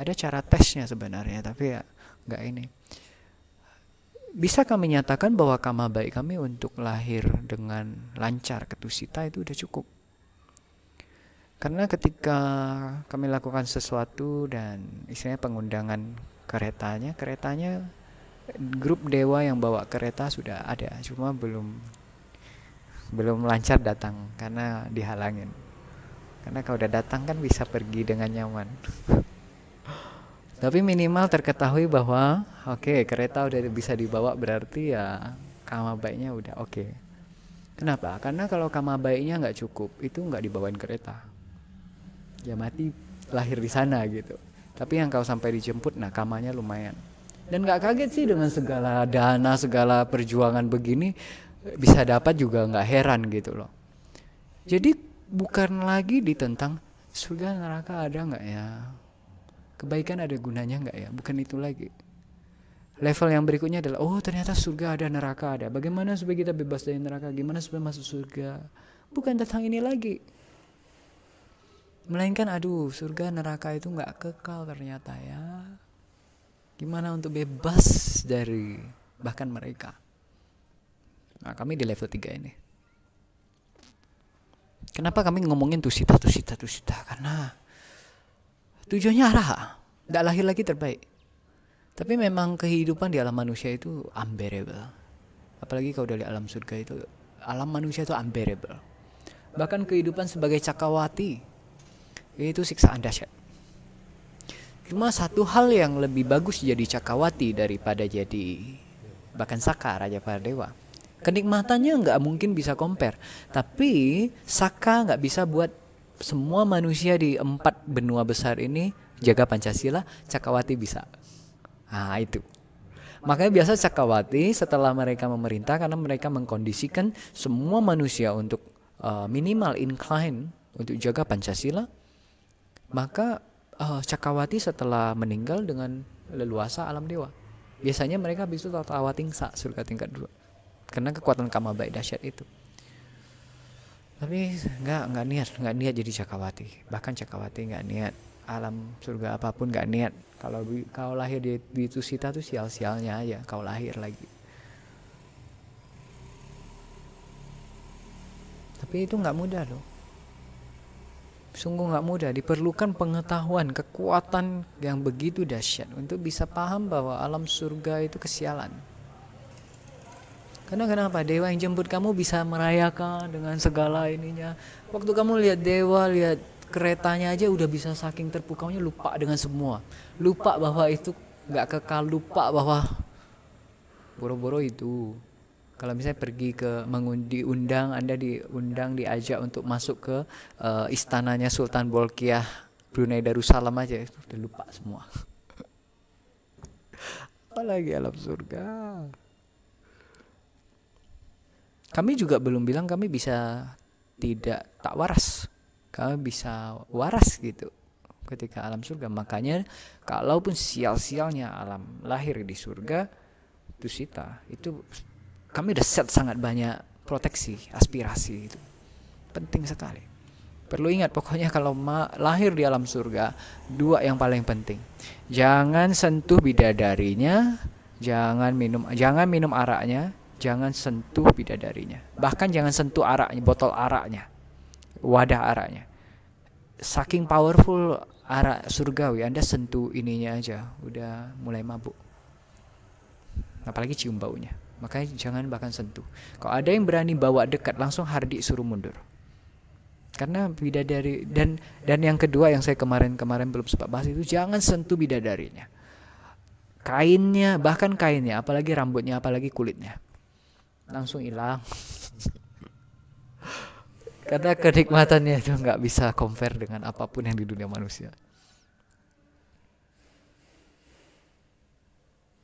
ada cara tesnya sebenarnya, tapi ya nggak ini. Bisa kami nyatakan bahwa karma baik kami untuk lahir dengan lancar ke Tusita itu udah cukup. Karena ketika kami lakukan sesuatu dan istilahnya pengundangan keretanya grup dewa yang bawa kereta sudah ada, cuma belum lancar datang karena dihalangin. Karena kalau udah datang kan bisa pergi dengan nyaman. Tapi minimal terketahui bahwa oke, kereta udah bisa dibawa, berarti ya karma baiknya udah oke. Kenapa? Karena kalau karma baiknya nggak cukup, itu nggak dibawain kereta. Ya mati lahir di sana gitu. Tapi yang kau sampai dijemput, nah kamanya lumayan. Dan nggak kaget sih dengan segala dana, segala perjuangan begini bisa dapat, juga nggak heran gitu loh. Jadi bukan lagi ditentang surga neraka ada nggak ya, kebaikan ada gunanya nggak ya, bukan itu lagi. Level yang berikutnya adalah oh ternyata surga ada, neraka ada, bagaimana supaya kita bebas dari neraka, gimana supaya masuk surga. Bukan tentang ini lagi, melainkan aduh surga neraka itu nggak kekal ternyata ya, gimana untuk bebas dari bahkan mereka. Nah kami di level 3 ini. Kenapa kami ngomongin Tusita? Karena tujuannya arah, tidak lahir lagi terbaik. Tapi memang kehidupan di alam manusia itu unbearable. Apalagi kalau dari alam surga itu, alam manusia itu unbearable. Bahkan kehidupan sebagai cakrawati itu siksaan dahsyat. Cuma satu hal yang lebih bagus jadi cakrawati daripada jadi bahkan Saka, raja para dewa. Kenikmatannya nggak mungkin bisa compare. Tapi Saka nggak bisa buat semua manusia di 4 benua besar ini jaga Pancasila, cakrawati bisa. Nah itu. Makanya biasa cakrawati setelah mereka memerintah, karena mereka mengkondisikan semua manusia untuk minimal incline untuk jaga Pancasila, maka cakrawati setelah meninggal dengan leluasa alam dewa. Biasanya mereka bisa tawa tingsa surga tingkat 2 karena kekuatan karma baik dahsyat itu. Tapi nggak niat jadi cakrawati. Bahkan cakrawati nggak niat alam surga apapun, nggak niat. Kalau lahir di Tusita tuh sial-sialnya aja kau lahir lagi. Tapi itu nggak mudah loh. Sungguh nggak mudah. Diperlukan pengetahuan, kekuatan yang begitu dahsyat untuk bisa paham bahwa alam surga itu kesialan. Karena kenapa? Dewa yang jemput kamu bisa merayakan dengan segala ininya. Waktu kamu lihat dewa, lihat keretanya aja udah bisa saking terpukaunya, lupa dengan semua. Lupa bahwa itu gak kekal, lupa bahwa boro-boro itu. Kalau misalnya pergi ke diundang, Anda diundang, diajak untuk masuk ke istananya Sultan Bolkiah Brunei Darussalam aja, udah lupa semua. Apalagi alam surga. Kami juga belum bilang kami bisa tak waras. Kami bisa waras gitu ketika alam surga. Makanya kalaupun sial-sialnya alam lahir di surga Tusita, itu kami udah set sangat banyak proteksi, aspirasi itu. Penting sekali. Perlu ingat pokoknya kalau lahir di alam surga, 2 yang paling penting. Jangan sentuh bidadarinya, jangan minum araknya, jangan sentuh bidadarinya. Bahkan jangan sentuh araknya, botol araknya, wadah araknya. Saking powerful arak surgawi, Anda sentuh ininya aja udah mulai mabuk. Apalagi cium baunya. Makanya jangan bahkan sentuh. Kalau ada yang berani bawa dekat, langsung hardik suruh mundur. Karena bidadari, dan yang kedua yang saya kemarin belum sempat bahas itu, jangan sentuh bidadarinya. Kainnya, bahkan kainnya, apalagi rambutnya, apalagi kulitnya. Langsung hilang. Karena kenikmatannya itu nggak bisa compare dengan apapun yang di dunia manusia.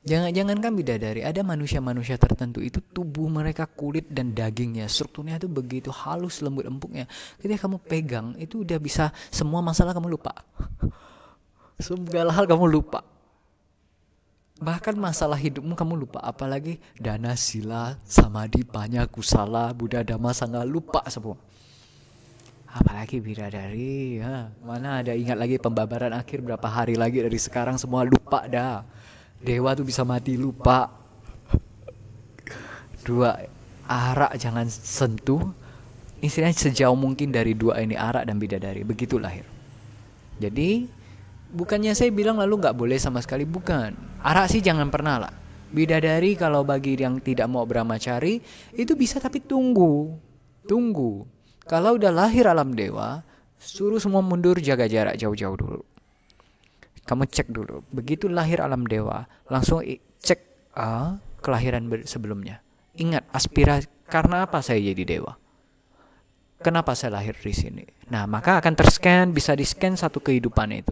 Jangankan bidadari, ada manusia-manusia tertentu itu tubuh mereka, kulit dan dagingnya, strukturnya itu begitu halus, lembut, empuknya. Ketika kamu pegang, itu udah bisa semua masalah kamu lupa. Segala hal kamu lupa. Bahkan masalah hidupmu kamu lupa. Apalagi dana, sila, samadhi, panya, kusala, buddha, dhamma, sangha, lupa semua. Apalagi bidadari, ya. Mana ada ingat lagi pembabaran akhir berapa hari lagi dari sekarang, semua lupa dah. Dewa tuh bisa mati, lupa. Dua, arak jangan sentuh. Istilahnya sejauh mungkin dari dua ini, arak dan bidadari. Begitu lahir. Jadi bukannya saya bilang lalu nggak boleh sama sekali, bukan. Arak sih jangan pernah lah. Bidadari kalau bagi yang tidak mau brahmacari itu bisa, tapi tunggu. Kalau udah lahir alam dewa, suruh semua mundur, jaga jarak jauh-jauh dulu. Kamu cek dulu. Begitu lahir alam dewa, langsung cek kelahiran sebelumnya. Ingat aspirasi, karena apa saya jadi dewa? Kenapa saya lahir di sini? Nah, maka akan terscan, bisa di-scan satu kehidupan itu.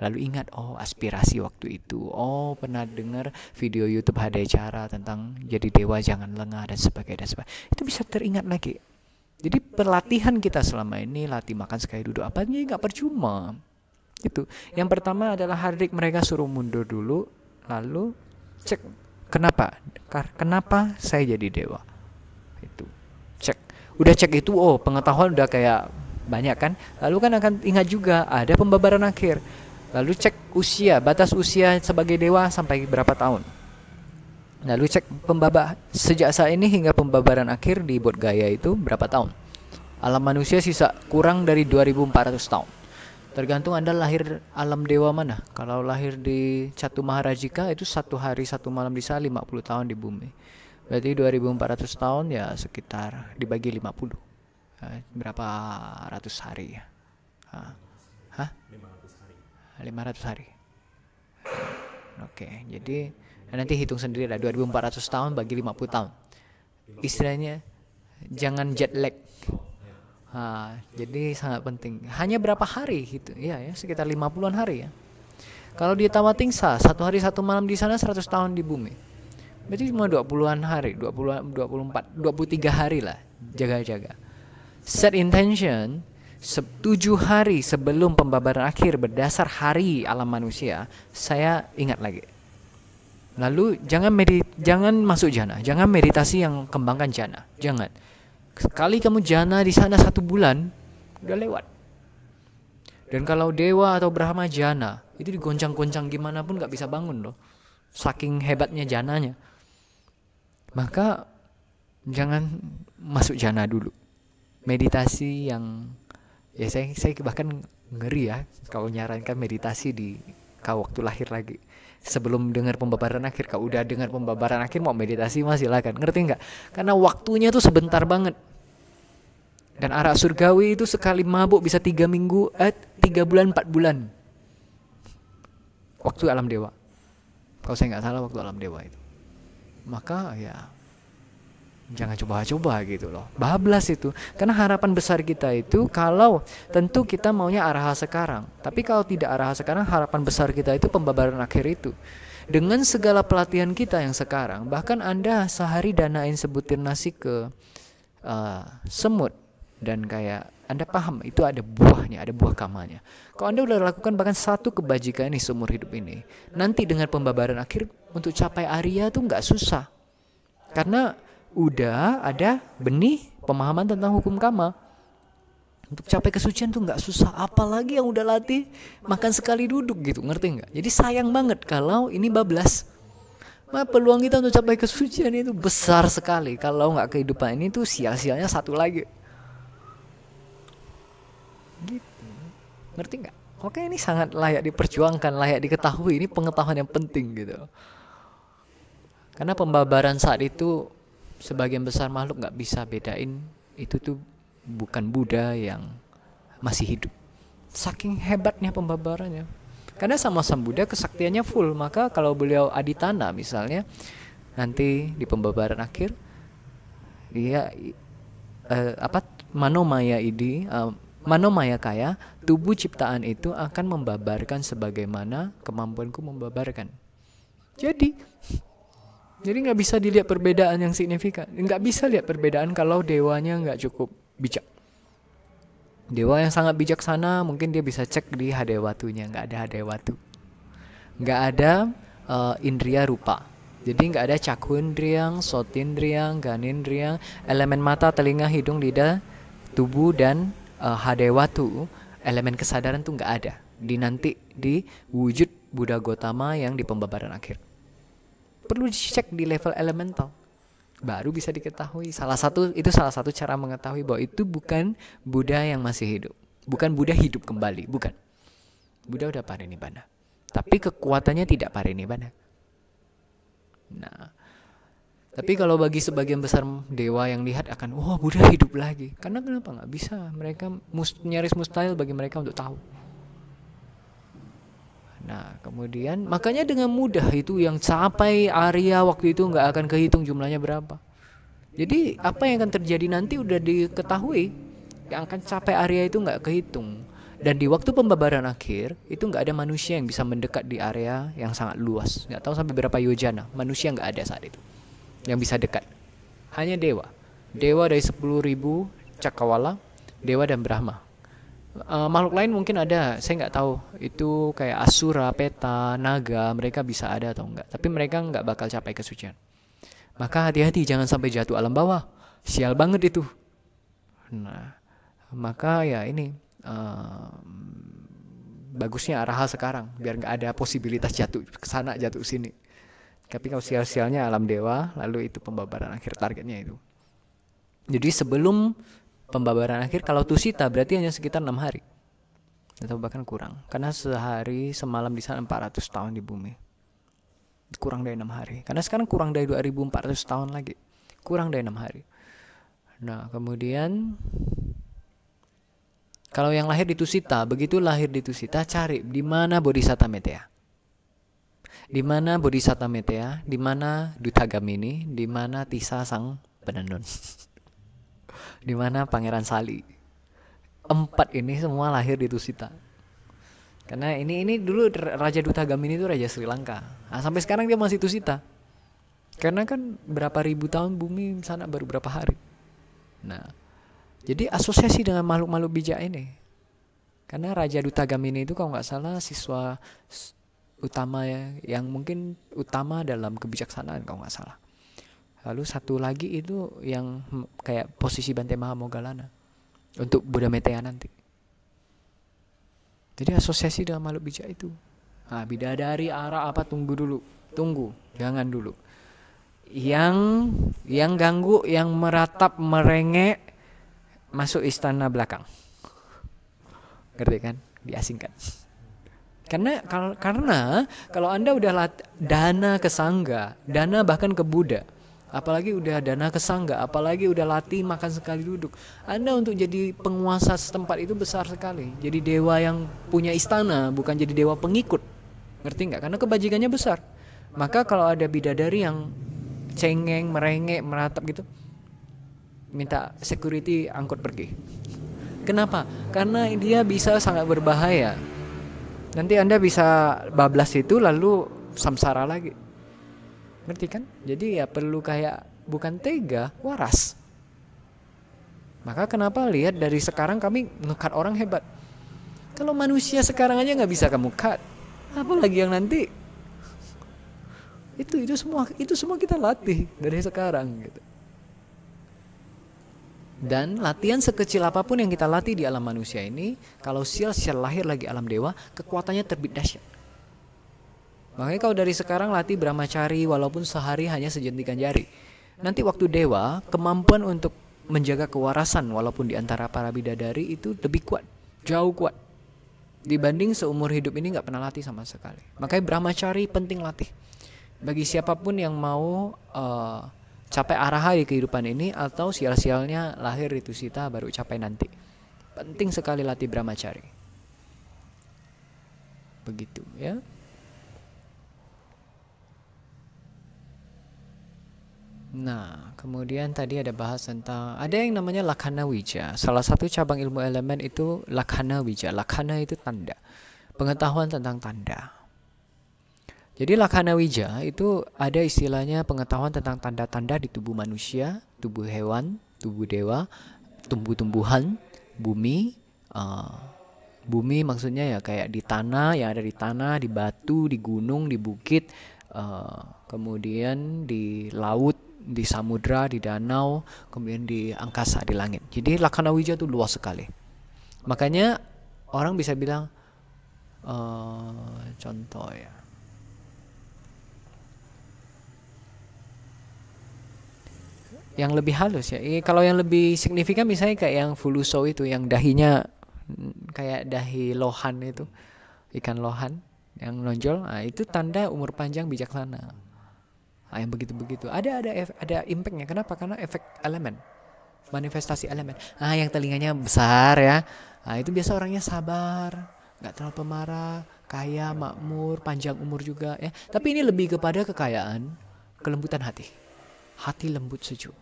Lalu ingat, aspirasi waktu itu. Pernah dengar video YouTube ada cara tentang jadi dewa jangan lengah dan sebagainya. Itu bisa teringat lagi. Jadi pelatihan kita selama ini, latih makan sekali duduk, apanya nggak percuma. Itu. Yang pertama adalah hardik mereka, suruh mundur dulu, lalu cek kenapa saya jadi dewa. Itu. Cek. Udah cek itu, pengetahuan udah kayak banyak kan. Lalu kan akan ingat juga ada pembabaran akhir. Lalu cek usia, batas usia sebagai dewa sampai berapa tahun. Lalu cek sejak saat ini hingga pembabaran akhir di Bodh Gaya itu berapa tahun. Alam manusia sisa kurang dari 2400 tahun. Tergantung Anda lahir alam dewa mana. Kalau lahir di Catu Maharajika itu 1 hari 1 malam di sana, 50 tahun di bumi. Berarti 2400 tahun ya sekitar dibagi 50. Berapa ratus hari ya? 500 hari. Oke, jadi nanti hitung sendiri lah, 2400 tahun bagi 50 tahun. Istilahnya jangan jet lag. Jadi sangat penting. Hanya berapa hari gitu? Ya, sekitar 50-an hari ya. Kalau di Tawatingsa 1 hari 1 malam di sana 100 tahun di bumi. Berarti cuma 20-an hari, 24, 23 hari lah. Jaga-jaga. Set intention 7 hari sebelum pembabaran akhir berdasar hari alam manusia, saya ingat lagi. Lalu jangan masuk jana, jangan meditasi yang kembangkan jana, jangan. Sekali kamu jana di sana 1 bulan, udah lewat. Dan kalau dewa atau Brahma jana, itu digoncang-goncang gimana pun gak bisa bangun loh. Saking hebatnya jananya. Maka jangan masuk jana dulu. Meditasi yang saya bahkan ngeri ya kalau nyarankan meditasi di kau waktu lahir lagi. Sebelum dengar pembabaran akhir, kau udah dengar pembabaran akhir mau meditasi silakan. Ngerti nggak? Karena waktunya tuh sebentar banget. Dan arak surgawi itu sekali mabuk bisa 3 minggu, 3 bulan, 4 bulan. Waktu alam dewa. Kalau saya nggak salah waktu alam dewa itu. Maka ya jangan coba-coba gitu loh. Bablas itu. Karena harapan besar kita itu, kalau tentu kita maunya araha sekarang. Tapi kalau tidak araha sekarang, harapan besar kita itu pembabaran akhir itu. Dengan segala pelatihan kita yang sekarang, bahkan Anda sehari danain sebutir nasi ke semut, dan kayak Anda paham itu ada buahnya, ada buah kamanya. Kalau Anda udah lakukan bahkan 1 kebajikan ini seumur hidup ini, nanti dengan pembabaran akhir untuk capai Arya tuh nggak susah. Karena udah ada benih pemahaman tentang hukum kama. Untuk capai kesucian tuh nggak susah. Apalagi yang udah latih makan sekali duduk gitu, ngerti nggak? Jadi sayang banget kalau ini bablas. Peluang kita untuk capai kesucian itu besar sekali. Kalau nggak kehidupan ini tuh sia-sianya 1 lagi. Gitu. Ngerti nggak? Oke, ini sangat layak diperjuangkan, layak diketahui. Ini pengetahuan yang penting gitu. Karena pembabaran saat itu sebagian besar makhluk nggak bisa bedain itu tuh bukan Buddha yang masih hidup. Saking hebatnya pembabarannya. Karena sama Sang Buddha kesaktiannya full, maka kalau beliau aditana misalnya nanti di pembabaran akhir dia manomaya kaya, tubuh ciptaan itu akan membabarkan sebagaimana kemampuanku membabarkan. Jadi nggak bisa dilihat perbedaan yang signifikan. Nggak bisa lihat perbedaan kalau dewanya nggak cukup bijak. Dewa yang sangat bijaksana mungkin dia bisa cek di hadewatunya. Nggak ada hadewatu. Nggak ada indria rupa. Jadi nggak ada cakundriang, sotindriang, ganindriang, elemen mata, telinga, hidung, lidah, tubuh, dan hadewatu. Elemen kesadaran tuh nggak ada. Di wujud Buddha Gotama yang di pembabaran akhir. Perlu dicek di level elemental, baru bisa diketahui. Salah satu cara mengetahui bahwa itu bukan Buddha yang masih hidup, bukan Buddha hidup kembali, bukan. Buddha udah parinibbana, tapi kekuatannya tidak parinibbana. Nah, tapi kalau bagi sebagian besar dewa yang lihat akan, wah Buddha hidup lagi, karena kenapa nggak bisa? Mereka nyaris mustahil bagi mereka untuk tahu. Nah, kemudian makanya dengan mudah itu yang capai Arya waktu itu nggak akan kehitung jumlahnya berapa. Jadi apa yang akan terjadi nanti udah diketahui. Yang akan capai Arya itu nggak kehitung. Dan di waktu pembabaran akhir itu nggak ada manusia yang bisa mendekat di area yang sangat luas. Nggak tahu sampai berapa yojana. Manusia nggak ada saat itu yang bisa dekat. Hanya dewa. Dewa dari 10.000 cakrawala, dewa dan Brahma. Makhluk lain mungkin ada, saya nggak tahu itu kayak asura, peta, naga, mereka bisa ada atau enggak, tapi mereka nggak bakal capai kesucian. Maka hati-hati jangan sampai jatuh alam bawah, sial banget itu. Nah, maka ya ini bagusnya arahal sekarang biar nggak ada posibilitas jatuh ke sana jatuh sini. Tapi kalau sial-sialnya alam dewa, lalu itu pembabaran akhir targetnya itu. Jadi sebelum pembabaran akhir, kalau tusita berarti hanya sekitar 6 hari atau bahkan kurang, karena sehari semalam di sana 400 tahun di bumi, kurang dari 6 hari. Karena sekarang kurang dari 2400 tahun lagi, kurang dari 6 hari. Nah kemudian kalau yang lahir di tusita, begitu lahir di tusita, cari di mana Bodhisatta Meteya, di mana Bodhisatta Meteya, di mana Duttagamini, di mana Tisa sang penenun, di mana Pangeran Sali. 4 ini semua lahir di tusita. Karena ini dulu Raja Duttagamini itu Raja Sri Lanka. Nah, sampai sekarang dia masih tusita. Karena kan berapa ribu tahun bumi sana baru berapa hari. Nah, jadi asosiasi dengan makhluk-makhluk bijak ini. Karena Raja Duttagamini itu kalau nggak salah siswa utama yang mungkin utama dalam kebijaksanaan kalau nggak salah. Lalu satu lagi itu yang kayak posisi Bante Mahamoggallana untuk Buddha Meteya nanti. Jadi asosiasi dengan makhluk bijak itu. Nah, bidadari arah apa, tunggu, jangan dulu. Yang ganggu, yang meratap, merengek, masuk istana belakang. Ngerti kan? Diasingkan. Karena kalau Anda udah dana ke sangga, dana bahkan ke Buddha, apalagi udah dana ke sangga, apalagi udah latih makan sekali duduk, Anda untuk jadi penguasa setempat itu besar sekali. Jadi dewa yang punya istana, bukan jadi dewa pengikut. Ngerti nggak? Karena kebajikannya besar. Maka kalau ada bidadari yang cengeng, merengek, meratap gitu, minta security angkut pergi. Kenapa? Karena dia bisa sangat berbahaya. Nanti Anda bisa bablas itu lalu samsara lagi. Ngerti kan? Jadi ya perlu kayak bukan tega, waras. Maka kenapa lihat dari sekarang kami nge-cut orang hebat. Kalau manusia sekarang aja nggak bisa kamu cut, apalagi yang nanti. Itu semua kita latih dari sekarang gitu. Dan latihan sekecil apapun yang kita latih di alam manusia ini, kalau sial lahir lagi alam dewa, kekuatannya terbit dahsyat. Makanya kalau dari sekarang latih brahmacari walaupun sehari hanya sejentikan jari. Nanti waktu dewa, kemampuan untuk menjaga kewarasan walaupun di antara para bidadari itu lebih kuat, jauh kuat. Dibanding seumur hidup ini gak pernah latih sama sekali. Makanya brahmacari penting latih. Bagi siapapun yang mau capai arah di kehidupan ini, atau sial-sialnya lahir di Tusita baru capai nanti. Penting sekali latih brahmacari. Begitu ya. Nah, kemudian tadi ada bahas tentang, ada yang namanya Lakhana Wija. Salah satu cabang ilmu elemen itu Lakhana Wija. Lakhana itu tanda, pengetahuan tentang tanda. Jadi Lakhana Wija itu ada istilahnya pengetahuan tentang tanda-tanda di tubuh manusia, tubuh hewan, tubuh dewa, tumbuh-tumbuhan, bumi. Bumi maksudnya ya kayak di tanah, yang ada di tanah, di batu, di gunung, di bukit, kemudian di laut, di samudra, di danau, kemudian di angkasa, di langit. Jadi Lakhana Wija itu luas sekali. Makanya orang bisa bilang, contoh ya, yang lebih halus ya. Kalau yang lebih signifikan misalnya kayak yang Fuluso itu, yang dahinya kayak dahi lohan itu, ikan lohan yang nonjol. Nah, itu tanda umur panjang bijaksana. Nah, yang begitu-begitu. Ada impactnya. Kenapa? Karena efek elemen, manifestasi elemen. Nah, yang telinganya besar ya. Nah, itu biasa orangnya sabar, nggak terlalu pemarah, kaya, makmur, panjang umur juga ya. Tapi ini lebih kepada kekayaan, kelembutan hati. Hati lembut sejuk.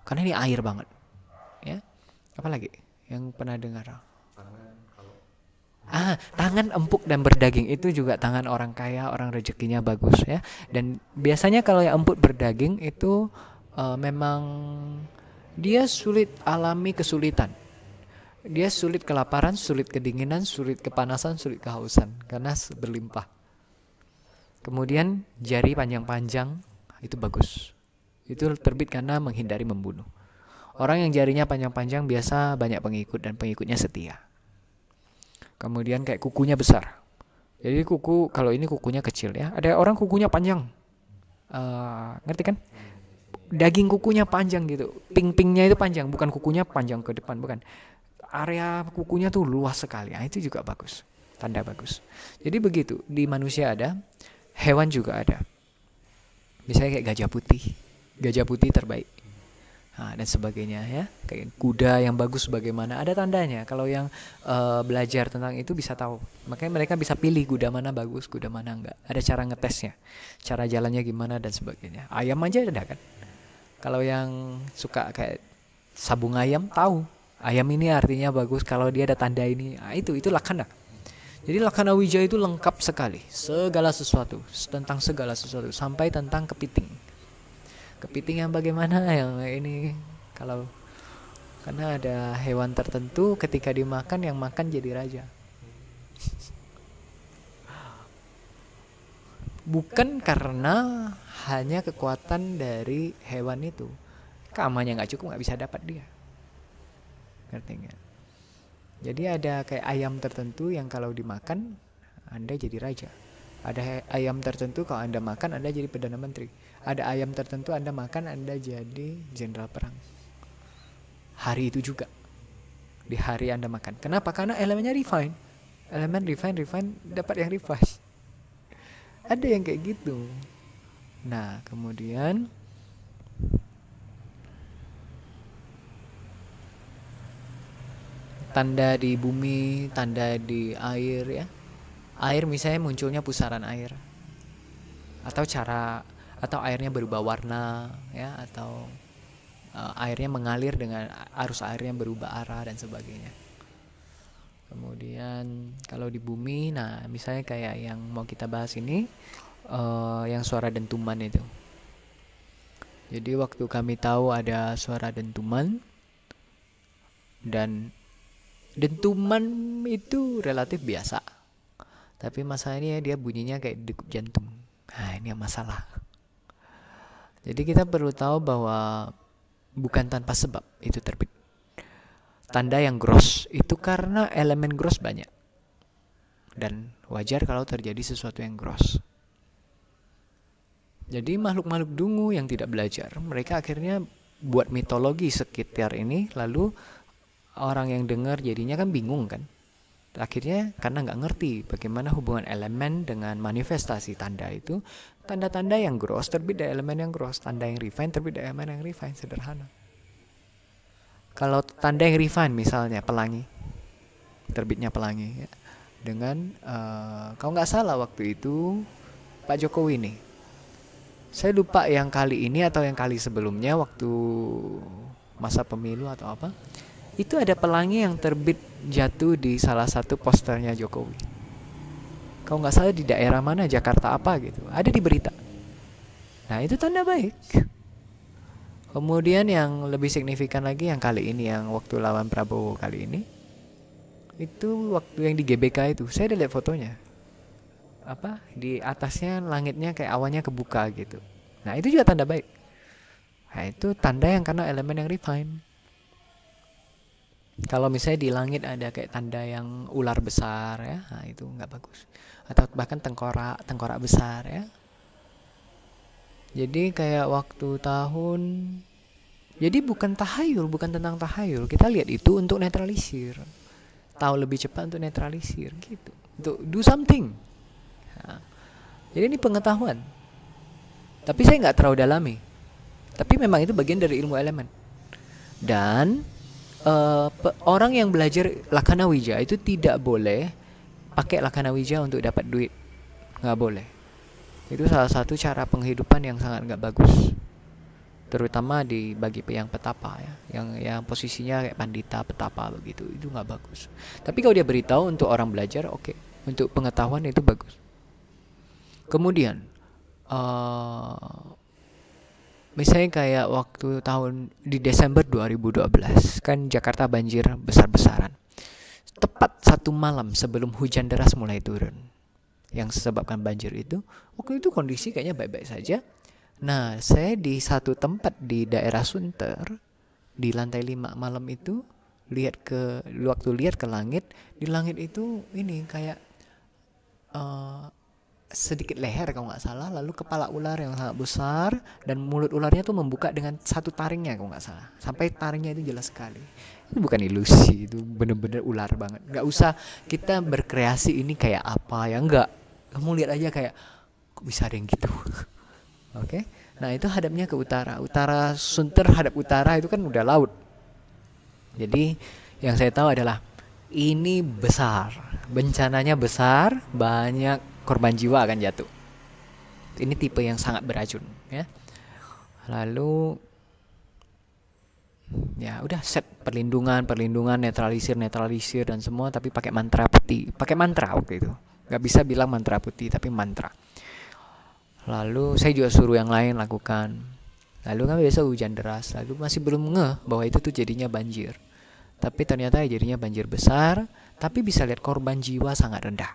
Karena ini air banget. Ya. Apalagi yang pernah dengar? Tangan empuk dan berdaging itu juga tangan orang kaya, orang rezekinya bagus ya. Dan biasanya kalau yang empuk berdaging itu memang dia sulit alami kesulitan. Dia sulit kelaparan, sulit kedinginan, sulit kepanasan, sulit kehausan karena berlimpah. Kemudian jari panjang-panjang itu bagus. Itu terbit karena menghindari membunuh. Orang yang jarinya panjang-panjang biasa banyak pengikut dan pengikutnya setia. Kemudian kayak kukunya besar. Jadi kalau ini kukunya kecil ya. Ada orang kukunya panjang. Ngerti kan? Daging kukunya panjang gitu. Ping-pingnya itu panjang, bukan kukunya panjang ke depan, bukan. Area kukunya tuh luas sekali. Nah, itu juga bagus. Tanda bagus. Jadi begitu. Di manusia ada, hewan juga ada. Misalnya kayak gajah putih. Gajah putih terbaik. Dan sebagainya ya, kayak kuda yang bagus bagaimana, ada tandanya. Kalau yang belajar tentang itu bisa tahu, makanya mereka bisa pilih kuda mana bagus, kuda mana enggak. Ada cara ngetesnya, cara jalannya gimana dan sebagainya. Ayam aja ada kan, kalau yang suka kayak sabung ayam tahu ayam ini artinya bagus kalau dia ada tanda ini. Itu Lakhana. Jadi Lakhana Wija itu lengkap sekali, segala sesuatu, tentang segala sesuatu, sampai tentang kepiting. Kepiting yang bagaimana yang ini, kalau karena ada hewan tertentu ketika dimakan yang makan jadi raja. Bukan karena hanya kekuatan dari hewan itu, kamanya nggak cukup nggak bisa dapat dia. Ngerti nggak? Jadi ada kayak ayam tertentu yang kalau dimakan Anda jadi raja. Ada ayam tertentu kalau Anda makan Anda jadi Perdana Menteri. Ada ayam tertentu Anda makan Anda jadi jenderal perang. Hari itu juga. Di hari Anda makan. Kenapa? Karena elemennya refine. Elemen refine dapat yang refine. Ada yang kayak gitu. Nah, kemudian tanda di bumi, tanda di air ya. Air misalnya munculnya pusaran air. Atau airnya berubah warna ya, atau airnya mengalir dengan arus airnya berubah arah dan sebagainya. Kemudian kalau di bumi, nah misalnya kayak yang mau kita bahas ini, yang suara dentuman itu. Jadi waktu kami tahu ada suara dentuman, dan dentuman itu relatif biasa, tapi masalahnya dia bunyinya kayak degup jantung. Nah, ini yang masalah. Jadi kita perlu tahu bahwa bukan tanpa sebab itu terbit. Tanda yang gross itu karena elemen gross banyak. Dan wajar kalau terjadi sesuatu yang gross. Jadi makhluk-makhluk dungu yang tidak belajar, mereka akhirnya buat mitologi sekitar ini, lalu orang yang dengar jadinya kan bingung kan. Akhirnya karena nggak ngerti bagaimana hubungan elemen dengan manifestasi tanda itu, Tanda-tanda yang gross terbit dari elemen yang gross, tanda yang refine terbit dari elemen yang refine, sederhana. Kalau tanda yang refine misalnya pelangi, terbitnya pelangi ya. Dengan kalau nggak salah waktu itu Pak Jokowi nih, saya lupa yang kali ini atau yang kali sebelumnya waktu masa pemilu atau apa, itu ada pelangi yang terbit jatuh di salah satu posternya Jokowi. Kalau nggak salah di daerah mana, Jakarta apa gitu, ada di berita. Nah itu tanda baik. Kemudian yang lebih signifikan lagi yang kali ini, yang waktu lawan Prabowo kali ini, itu waktu yang di GBK itu, saya udah lihat fotonya. Apa di atasnya langitnya kayak awannya kebuka gitu. Nah itu juga tanda baik. Nah itu tanda yang karena elemen yang refine. Kalau misalnya di langit ada kayak tanda yang ular besar ya, nah itu nggak bagus. Atau bahkan tengkorak besar ya. Jadi kayak waktu tahun, jadi bukan tahayul, bukan tentang tahayul. Kita lihat itu untuk netralisir. Tahu lebih cepat untuk netralisir gitu. Untuk do something. Nah, jadi ini pengetahuan. Tapi saya nggak terlalu dalami. Tapi memang itu bagian dari ilmu elemen. Dan orang yang belajar Lakkhana Wija itu tidak boleh pakai Lakkhana Wija untuk dapat duit. Nggak boleh. Itu salah satu cara penghidupan yang sangat nggak bagus. Terutama bagi yang petapa ya, yang posisinya kayak pandita petapa begitu, itu nggak bagus. Tapi kalau dia beritahu untuk orang belajar, oke. Untuk pengetahuan itu bagus. Kemudian misalnya kayak waktu tahun di Desember 2012 kan Jakarta banjir besar-besaran. Tepat 1 malam sebelum hujan deras mulai turun yang disebabkan banjir itu, waktu itu kondisi kayaknya baik-baik saja. Nah, saya di satu tempat di daerah Sunter di lantai 5 malam itu waktu lihat ke langit, di langit itu ini kayak sedikit leher kalau nggak salah, lalu kepala ular yang sangat besar dan mulut ularnya tuh membuka dengan satu taringnya kalau nggak salah, sampai taringnya itu jelas sekali. Itu bukan ilusi, itu bener-bener ular banget. Nggak usah kita berkreasi ini kayak apa ya, nggak. Kamu lihat aja kayak kok bisa ada yang gitu. Oke. Nah itu hadapnya ke utara. Utara Sunter hadap utara itu kan udah laut. Jadi yang saya tahu adalah ini besar, bencananya besar, banyak korban jiwa akan jatuh. Ini tipe yang sangat beracun ya. Lalu ya udah set perlindungan netralisir dan semua, tapi pakai mantra putih, pakai mantra waktu itu. Nggak bisa bilang mantra putih tapi mantra. Lalu saya juga suruh yang lain lakukan. Lalu kan biasa hujan deras, lalu masih belum ngeh bahwa itu tuh jadinya banjir. Tapi ternyata jadinya banjir besar, tapi bisa lihat korban jiwa sangat rendah.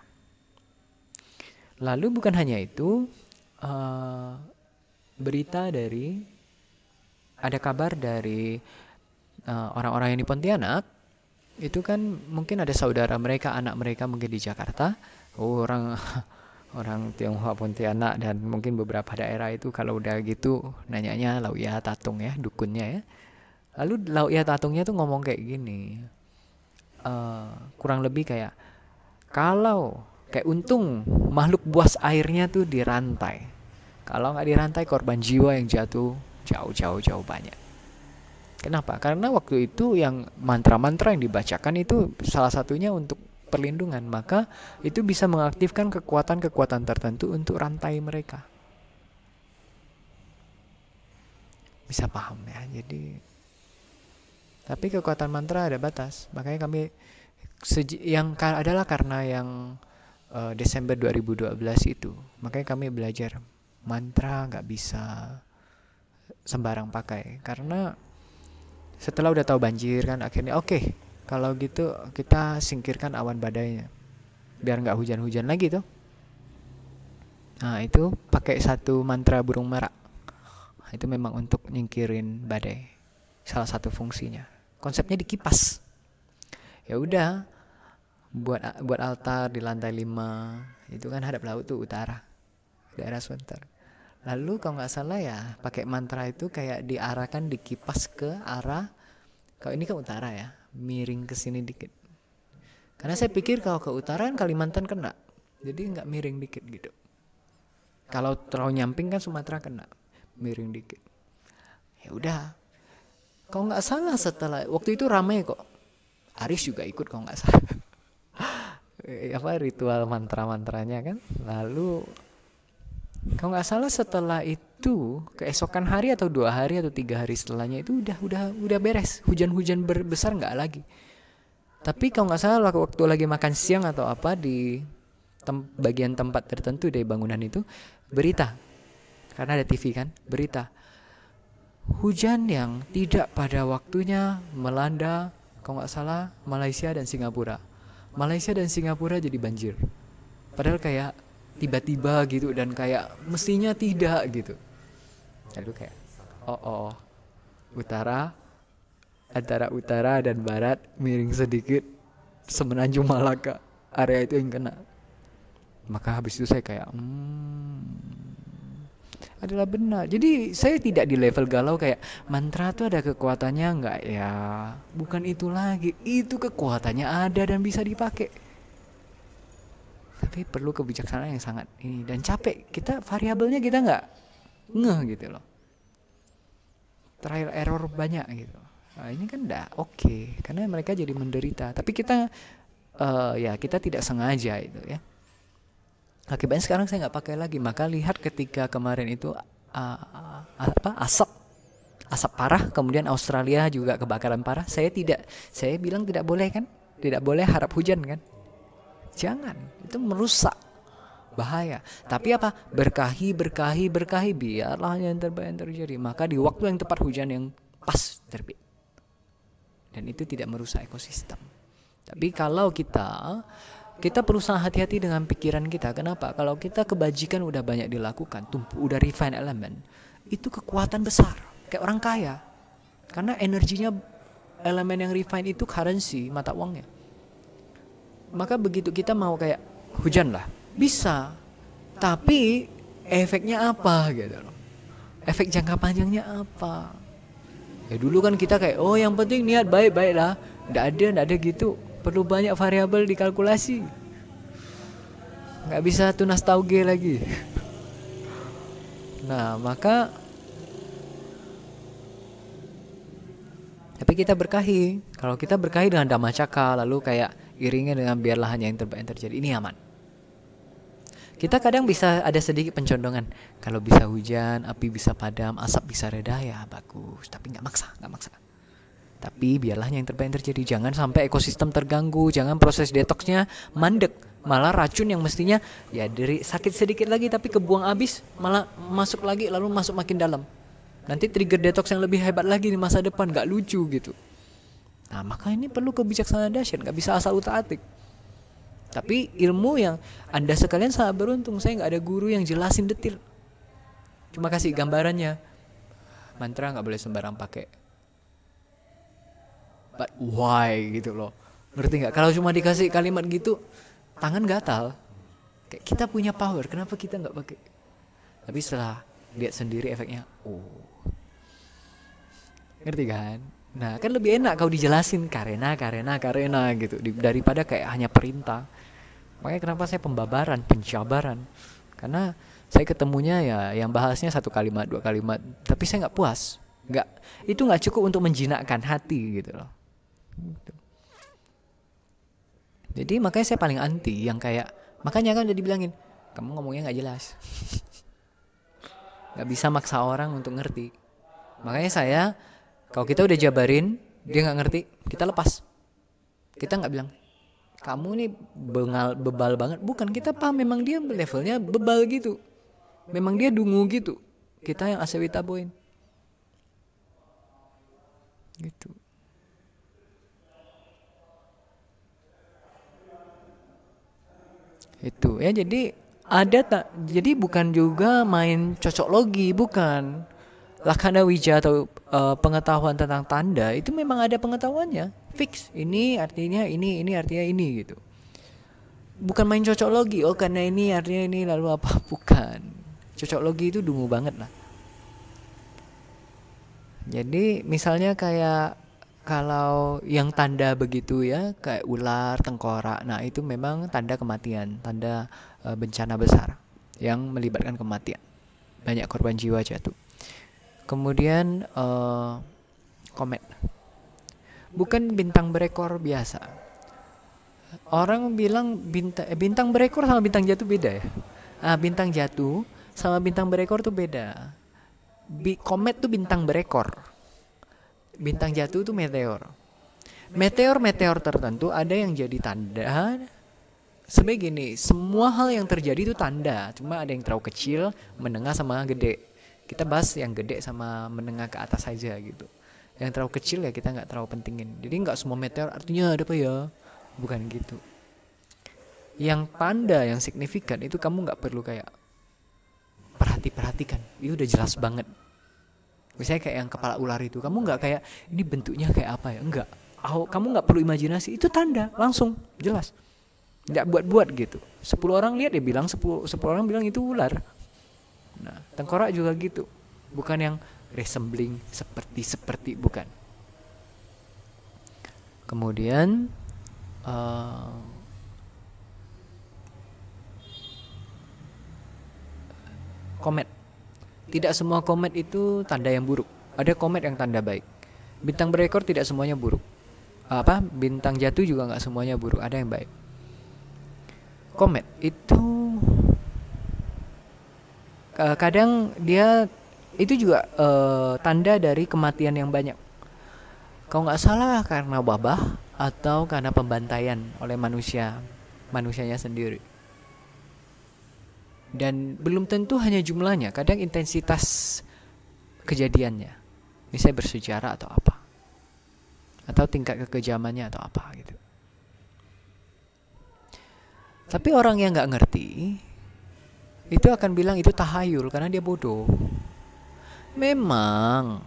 Lalu bukan hanya itu, ada kabar dari orang-orang yang di Pontianak, itu kan mungkin ada saudara mereka, anak mereka mungkin di Jakarta, orang Tionghoa Pontianak dan mungkin beberapa daerah itu kalau udah gitu nanyanya Lauya Tatung ya, dukunnya ya. Lalu Lauya Tatungnya tuh ngomong kayak gini, kurang lebih kayak kalau kayak untung makhluk buas airnya tuh dirantai. Kalau nggak dirantai korban jiwa yang jatuh jauh banyak. Kenapa? Karena waktu itu yang mantra-mantra yang dibacakan itu salah satunya untuk perlindungan, maka itu bisa mengaktifkan kekuatan-kekuatan tertentu untuk rantai mereka. Bisa paham ya? Jadi, tapi kekuatan mantra ada batas. Makanya kami adalah karena yang Desember 2012 itu, makanya kami belajar mantra nggak bisa sembarang pakai. Karena setelah udah tahu banjir kan, akhirnya oke, kalau gitu kita singkirkan awan badainya biar nggak hujan-hujan lagi tuh. Nah itu pakai satu mantra burung merak. Nah, itu memang untuk nyingkirin badai, salah satu fungsinya. Konsepnya dikipas. Ya udah, buat altar di lantai 5 itu kan hadap laut tuh utara, daerah Sunter. Lalu kalau nggak salah ya pakai mantra itu kayak diarahkan, dikipas ke arah, kalau ini ke utara ya, miring ke sini dikit. Karena saya pikir kalau ke utara kan Kalimantan kena, jadi nggak miring dikit gitu. Kalau terlalu nyamping kan Sumatera kena, miring dikit. Ya udah. Kalau nggak salah setelah waktu itu ramai kok. Aris juga ikut kalau nggak salah. Apa ritual mantra-mantranya kan. Lalu kalau nggak salah setelah itu keesokan hari atau 2 hari atau 3 hari setelahnya itu udah beres. Hujan-hujan besar nggak lagi. Tapi kalau nggak salah waktu lagi makan siang atau apa di bagian tempat tertentu dari bangunan itu berita, karena ada TV kan, berita hujan yang tidak pada waktunya melanda kalau nggak salah Malaysia dan Singapura. Malaysia dan Singapura jadi banjir. Padahal kayak tiba-tiba gitu dan kayak mestinya tidak gitu. Lalu kayak utara, antara utara dan barat miring sedikit semenanjung Malaka, area itu yang kena. Maka habis itu saya kayak adalah benar. Jadi saya tidak di level galau kayak mantra tuh ada kekuatannya enggak ya. Bukan itu lagi. Itu kekuatannya ada dan bisa dipakai. Tapi perlu kebijaksanaan yang sangat ini dan capek. Kita variabelnya kita enggak ngeh gitu loh. Trial error banyak gitu. Nah, ini kan udah oke karena mereka jadi menderita. Tapi kita ya kita tidak sengaja itu ya. Akibatnya sekarang saya nggak pakai lagi. Maka lihat ketika kemarin itu asap parah, kemudian Australia juga kebakaran parah. Saya bilang tidak boleh kan, tidak boleh harap hujan kan. Jangan, itu merusak, bahaya. Tapi apa? Berkahi, biarlah yang terbaik yang terjadi. Maka di waktu yang tepat hujan yang pas terbit. Dan itu tidak merusak ekosistem. Tapi kalau kita berusaha hati-hati dengan pikiran kita. Kenapa? Kalau kita kebajikan udah banyak dilakukan, udah refine elemen, itu kekuatan besar, kayak orang kaya. Karena energinya elemen yang refine itu currency, mata uangnya. Maka begitu kita mau kayak hujan lah, bisa. Tapi efeknya apa gitu loh. Efek jangka panjangnya apa? Ya dulu kan kita kayak yang penting niat baik-baik lah. Nggak ada gitu. Perlu banyak variabel dikalkulasi. Nggak bisa tunas tauge lagi. Nah, maka tapi kita berkahi. Kalau kita berkahi dengan dhammacakka, lalu kayak iringnya dengan biarlah hanya yang terbaik yang terjadi, ini aman. Kita kadang bisa ada sedikit pencondongan. Kalau bisa hujan, api bisa padam, asap bisa reda, ya bagus. Tapi nggak maksa. Tapi biarlah yang terbaik yang terjadi. Jangan sampai ekosistem terganggu. Jangan proses detoksnya mandek. Malah racun yang mestinya ya dari sakit sedikit lagi tapi kebuang habis, malah masuk lagi lalu masuk makin dalam. Nanti trigger detox yang lebih hebat lagi di masa depan. Gak lucu gitu. Nah maka ini perlu kebijaksanaan dahsyat. Gak bisa asal utak-atik. Tapi ilmu yang Anda sekalian sangat beruntung. Saya gak ada guru yang jelasin detil. Cuma kasih gambarannya. Mantra gak boleh sembarang pakai. But why gitu loh. Ngerti gak? Kalau cuma dikasih kalimat gitu, tangan gatal. Kayak kita punya power, kenapa kita gak pakai? Tapi setelah lihat sendiri efeknya, ngerti kan? Nah kan lebih enak kau dijelasin karena gitu daripada kayak hanya perintah. Makanya kenapa saya penjabaran. Karena saya ketemunya ya yang bahasnya 1 kalimat 2 kalimat, tapi saya gak puas. Itu gak cukup untuk menjinakkan hati gitu loh. Gitu. Jadi makanya saya paling anti yang kayak, makanya kan udah dibilangin kamu ngomongnya gak jelas. Gak bisa maksa orang untuk ngerti. Makanya saya, kalau kita udah jabarin dia gak ngerti, kita lepas. Kita gak bilang kamu nih bebal banget. Bukan, kita paham memang dia levelnya bebal gitu, memang dia dungu gitu. Kita yang asewita boin gitu. Itu ya, jadi jadi bukan juga main cocok logi, bukan. Lakkhana Wija atau pengetahuan tentang tanda itu memang ada pengetahuannya, fix. Ini artinya ini artinya ini gitu. Bukan main cocok logi. Karena ini artinya ini lalu apa? Bukan. Cocok logi itu dungu banget lah. Jadi misalnya kayak kalau yang tanda begitu ya, kayak ular, tengkorak. Nah, itu memang tanda kematian, tanda bencana besar. yang melibatkan kematian. Banyak korban jiwa jatuh. Kemudian komet. Bukan bintang berekor biasa. Orang bilang bintang berekor sama bintang jatuh beda ya. Bintang jatuh sama bintang berekor tuh beda. Komet tuh bintang berekor. Bintang jatuh tuh meteor. Meteor tertentu ada yang jadi tanda. Sebenarnya gini, semua hal yang terjadi itu tanda. Cuma ada yang terlalu kecil, menengah sama gede. Kita bahas yang gede sama menengah ke atas saja gitu. Yang terlalu kecil ya kita nggak terlalu pentingin. Jadi nggak semua meteor artinya ada apa ya? Bukan gitu. Yang tanda yang signifikan itu kamu nggak perlu kayak perhatikan. Itu udah jelas banget. Misalnya kayak yang kepala ular itu, kamu nggak kayak ini bentuknya kayak apa ya? Enggak. Kamu nggak perlu imajinasi. Itu tanda langsung jelas. Nggak buat-buat gitu. 10 orang lihat dia bilang 10 orang bilang itu ular. Nah, tengkorak juga gitu. Bukan yang resembling seperti bukan. Kemudian komet. Tidak semua komet itu tanda yang buruk. Ada komet yang tanda baik. Bintang berekor tidak semuanya buruk. Bintang jatuh juga nggak semuanya buruk. Ada yang baik. Komet itu kadang dia itu juga tanda dari kematian yang banyak. Kalau nggak salah karena wabah atau karena pembantaian oleh manusianya sendiri. Dan belum tentu hanya jumlahnya, kadang intensitas kejadiannya. Misalnya bersejarah atau apa. Atau tingkat kekejamannya atau apa gitu. Tapi orang yang nggak ngerti itu akan bilang itu tahayul karena dia bodoh. Memang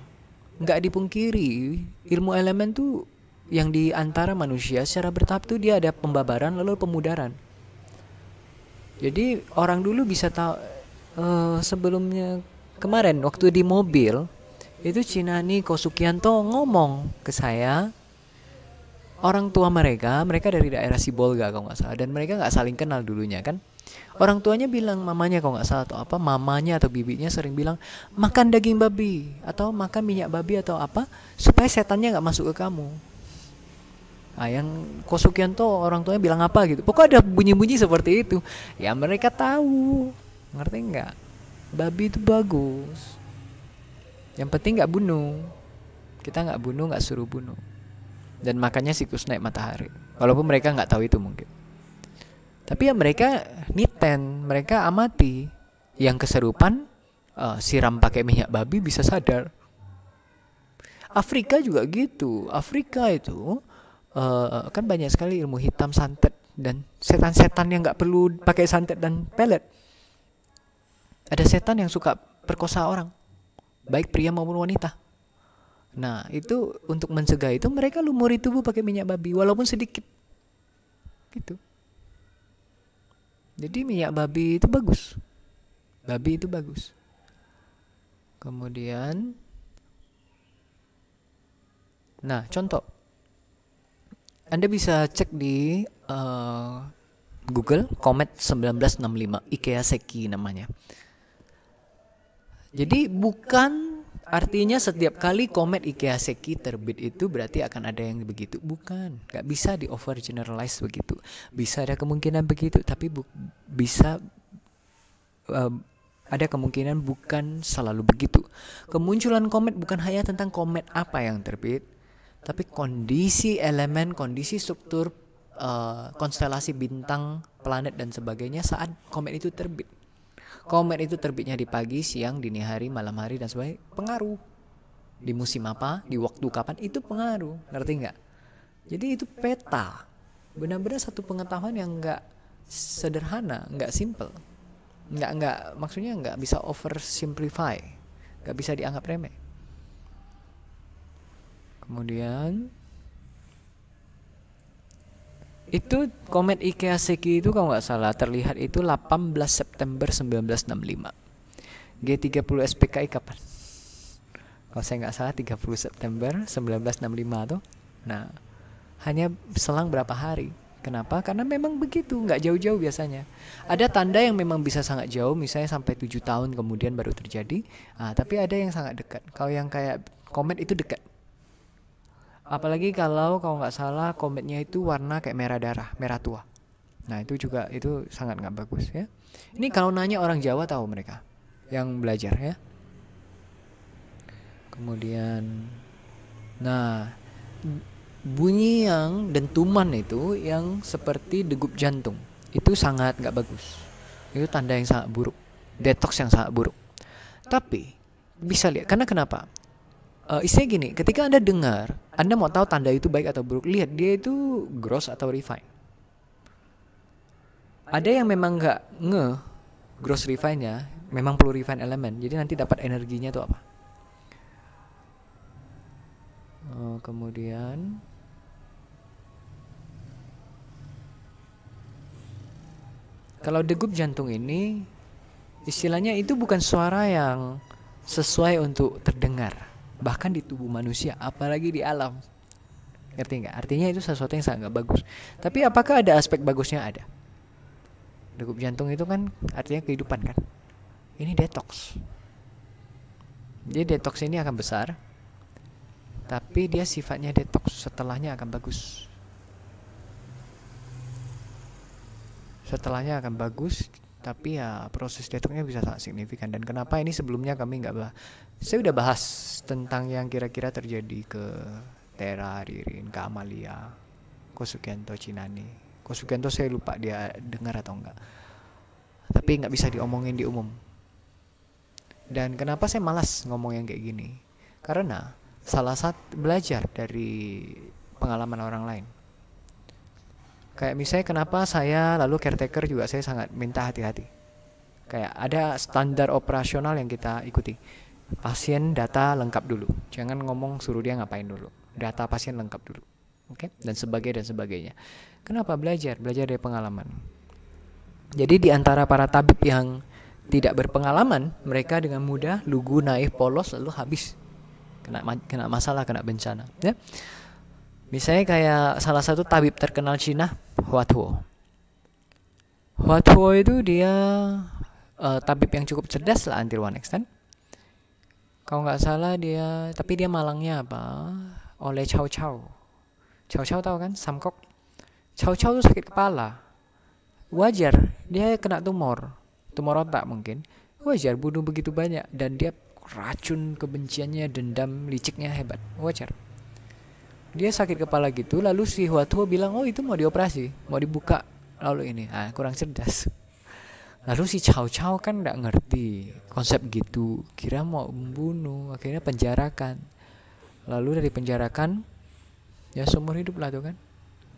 nggak dipungkiri ilmu elemen tuh yang di antara manusia secara bertahap tuh dia ada pembabaran lalu pemudaran. Jadi orang dulu bisa tahu sebelumnya kemarin waktu di mobil itu Cinani Kosukianto ngomong ke saya, orang tua mereka dari daerah Sibolga kalau nggak salah, dan mereka nggak saling kenal dulunya kan. Orang tuanya bilang, mamanya kalau nggak salah atau apa, mamanya atau bibinya sering bilang makan daging babi atau makan minyak babi atau apa supaya setannya nggak masuk ke kamu. Yang Kosukianto orang tuanya bilang apa gitu. Pokoknya ada bunyi-bunyi seperti itu. Ya mereka tahu, ngerti nggak? Babi itu bagus. Yang penting nggak bunuh. Kita nggak bunuh, nggak suruh bunuh. Dan makannya siklus naik matahari. Walaupun mereka nggak tahu itu mungkin. Tapi ya mereka niten, mereka amati. Yang keserupan siram pakai minyak babi bisa sadar. Afrika juga gitu. Afrika itu kan banyak sekali ilmu hitam, santet, dan setan-setan yang nggak perlu pakai santet dan pelet. Ada setan yang suka perkosa orang, baik pria maupun wanita. Nah itu untuk mencegah itu mereka lumuri tubuh pakai minyak babi walaupun sedikit gitu. Jadi minyak babi itu bagus. Babi itu bagus. Kemudian nah contoh, Anda bisa cek di Google Komet 1965 Ikea Seki namanya. Jadi bukan artinya setiap kali komet Ikea Seki terbit itu berarti akan ada yang begitu. Bukan, gak bisa di over generalize begitu. Bisa ada kemungkinan begitu, tapi bisa ada kemungkinan bukan selalu begitu. Kemunculan komet bukan hanya tentang komet apa yang terbit, tapi kondisi elemen, kondisi struktur, konstelasi bintang, planet dan sebagainya saat komet itu terbit. Komet itu terbitnya di pagi, siang, dini hari, malam hari dan sebagainya, pengaruh. Di musim apa, di waktu kapan, itu pengaruh. Ngerti nggak? Jadi itu peta. Benar-benar satu pengetahuan yang nggak sederhana, nggak simple. Maksudnya nggak bisa oversimplify. Nggak bisa dianggap remeh. Kemudian itu komet Ikea Seki itu kalau nggak salah terlihat itu 18 September 1965. G30 SPKI kapan? Kalau saya nggak salah 30 September 1965 tuh. Nah, hanya selang berapa hari. Kenapa? Karena memang begitu, nggak jauh-jauh biasanya. Ada tanda yang memang bisa sangat jauh, misalnya sampai 7 tahun kemudian baru terjadi. Tapi ada yang sangat dekat. Kalau yang kayak komet itu dekat. Apalagi kalau nggak salah kometnya itu warna kayak merah darah, merah tua. Nah itu juga itu sangat nggak bagus ya. Ini kalau nanya orang Jawa tahu mereka yang belajar ya. Kemudian, nah bunyi yang dentuman itu yang seperti degup jantung itu sangat nggak bagus. Itu tanda yang sangat buruk, detox yang sangat buruk. Tapi bisa lihat karena kenapa? Isinya gini, ketika Anda dengar, Anda mau tahu tanda itu baik atau buruk, lihat dia itu gross atau refine. Ada yang memang nggak gross refine-nya, memang perlu refine elemen, jadi nanti dapat energinya itu apa. Kemudian kalau degup jantung ini istilahnya itu bukan suara yang sesuai untuk terdengar, bahkan di tubuh manusia, apalagi di alam. Ngerti nggak? Artinya itu sesuatu yang sangat nggak bagus. Tapi apakah ada aspek bagusnya? Ada. Degup jantung itu kan artinya kehidupan kan. Ini detox. Jadi detox ini akan besar, tapi dia sifatnya detox, setelahnya akan bagus. Setelahnya akan bagus, tapi ya proses detoxnya bisa sangat signifikan. Dan kenapa ini sebelumnya kami nggak bahas? Saya udah bahas tentang yang kira-kira terjadi ke Tera, Ririn, Kak Amalia, Kosugianto, Cinani. Kosugianto saya lupa dia dengar atau enggak. Tapi nggak bisa diomongin di umum. Dan kenapa saya malas ngomong yang kayak gini? Karena salah satu belajar dari pengalaman orang lain. Kayak misalnya kenapa saya lalu caretaker juga saya sangat minta hati-hati. Kayak ada standar operasional yang kita ikuti. Pasien data lengkap dulu. Jangan ngomong suruh dia ngapain dulu. Data pasien lengkap dulu. Oke? Dan sebagainya. Kenapa belajar? Belajar dari pengalaman. Jadi di antara para tabib yang tidak berpengalaman, mereka dengan mudah lugu, naif, polos lalu habis. Kena masalah, kena bencana, ya. Misalnya kayak salah satu tabib terkenal Cina, Hua Tuo. Hua Tuo itu dia tabib yang cukup cerdas lah until one extent. Kalau nggak salah dia, tapi dia malangnya apa? Oleh Chow Chow. Chow Chow tahu kan? Samkok. Chow Chow itu sakit kepala. Wajar, dia kena tumor otak mungkin. Wajar bunuh begitu banyak dan dia racun kebenciannya, dendam, liciknya hebat. Wajar. Dia sakit kepala gitu, lalu si Hua Tuo bilang, oh itu mau dioperasi, mau dibuka, lalu ini, kurang cerdas. Lalu si Chow Chow kan nggak ngerti konsep gitu, kira mau membunuh, akhirnya penjarakan. Lalu dari penjarakan, ya seumur hidup lah tuh kan.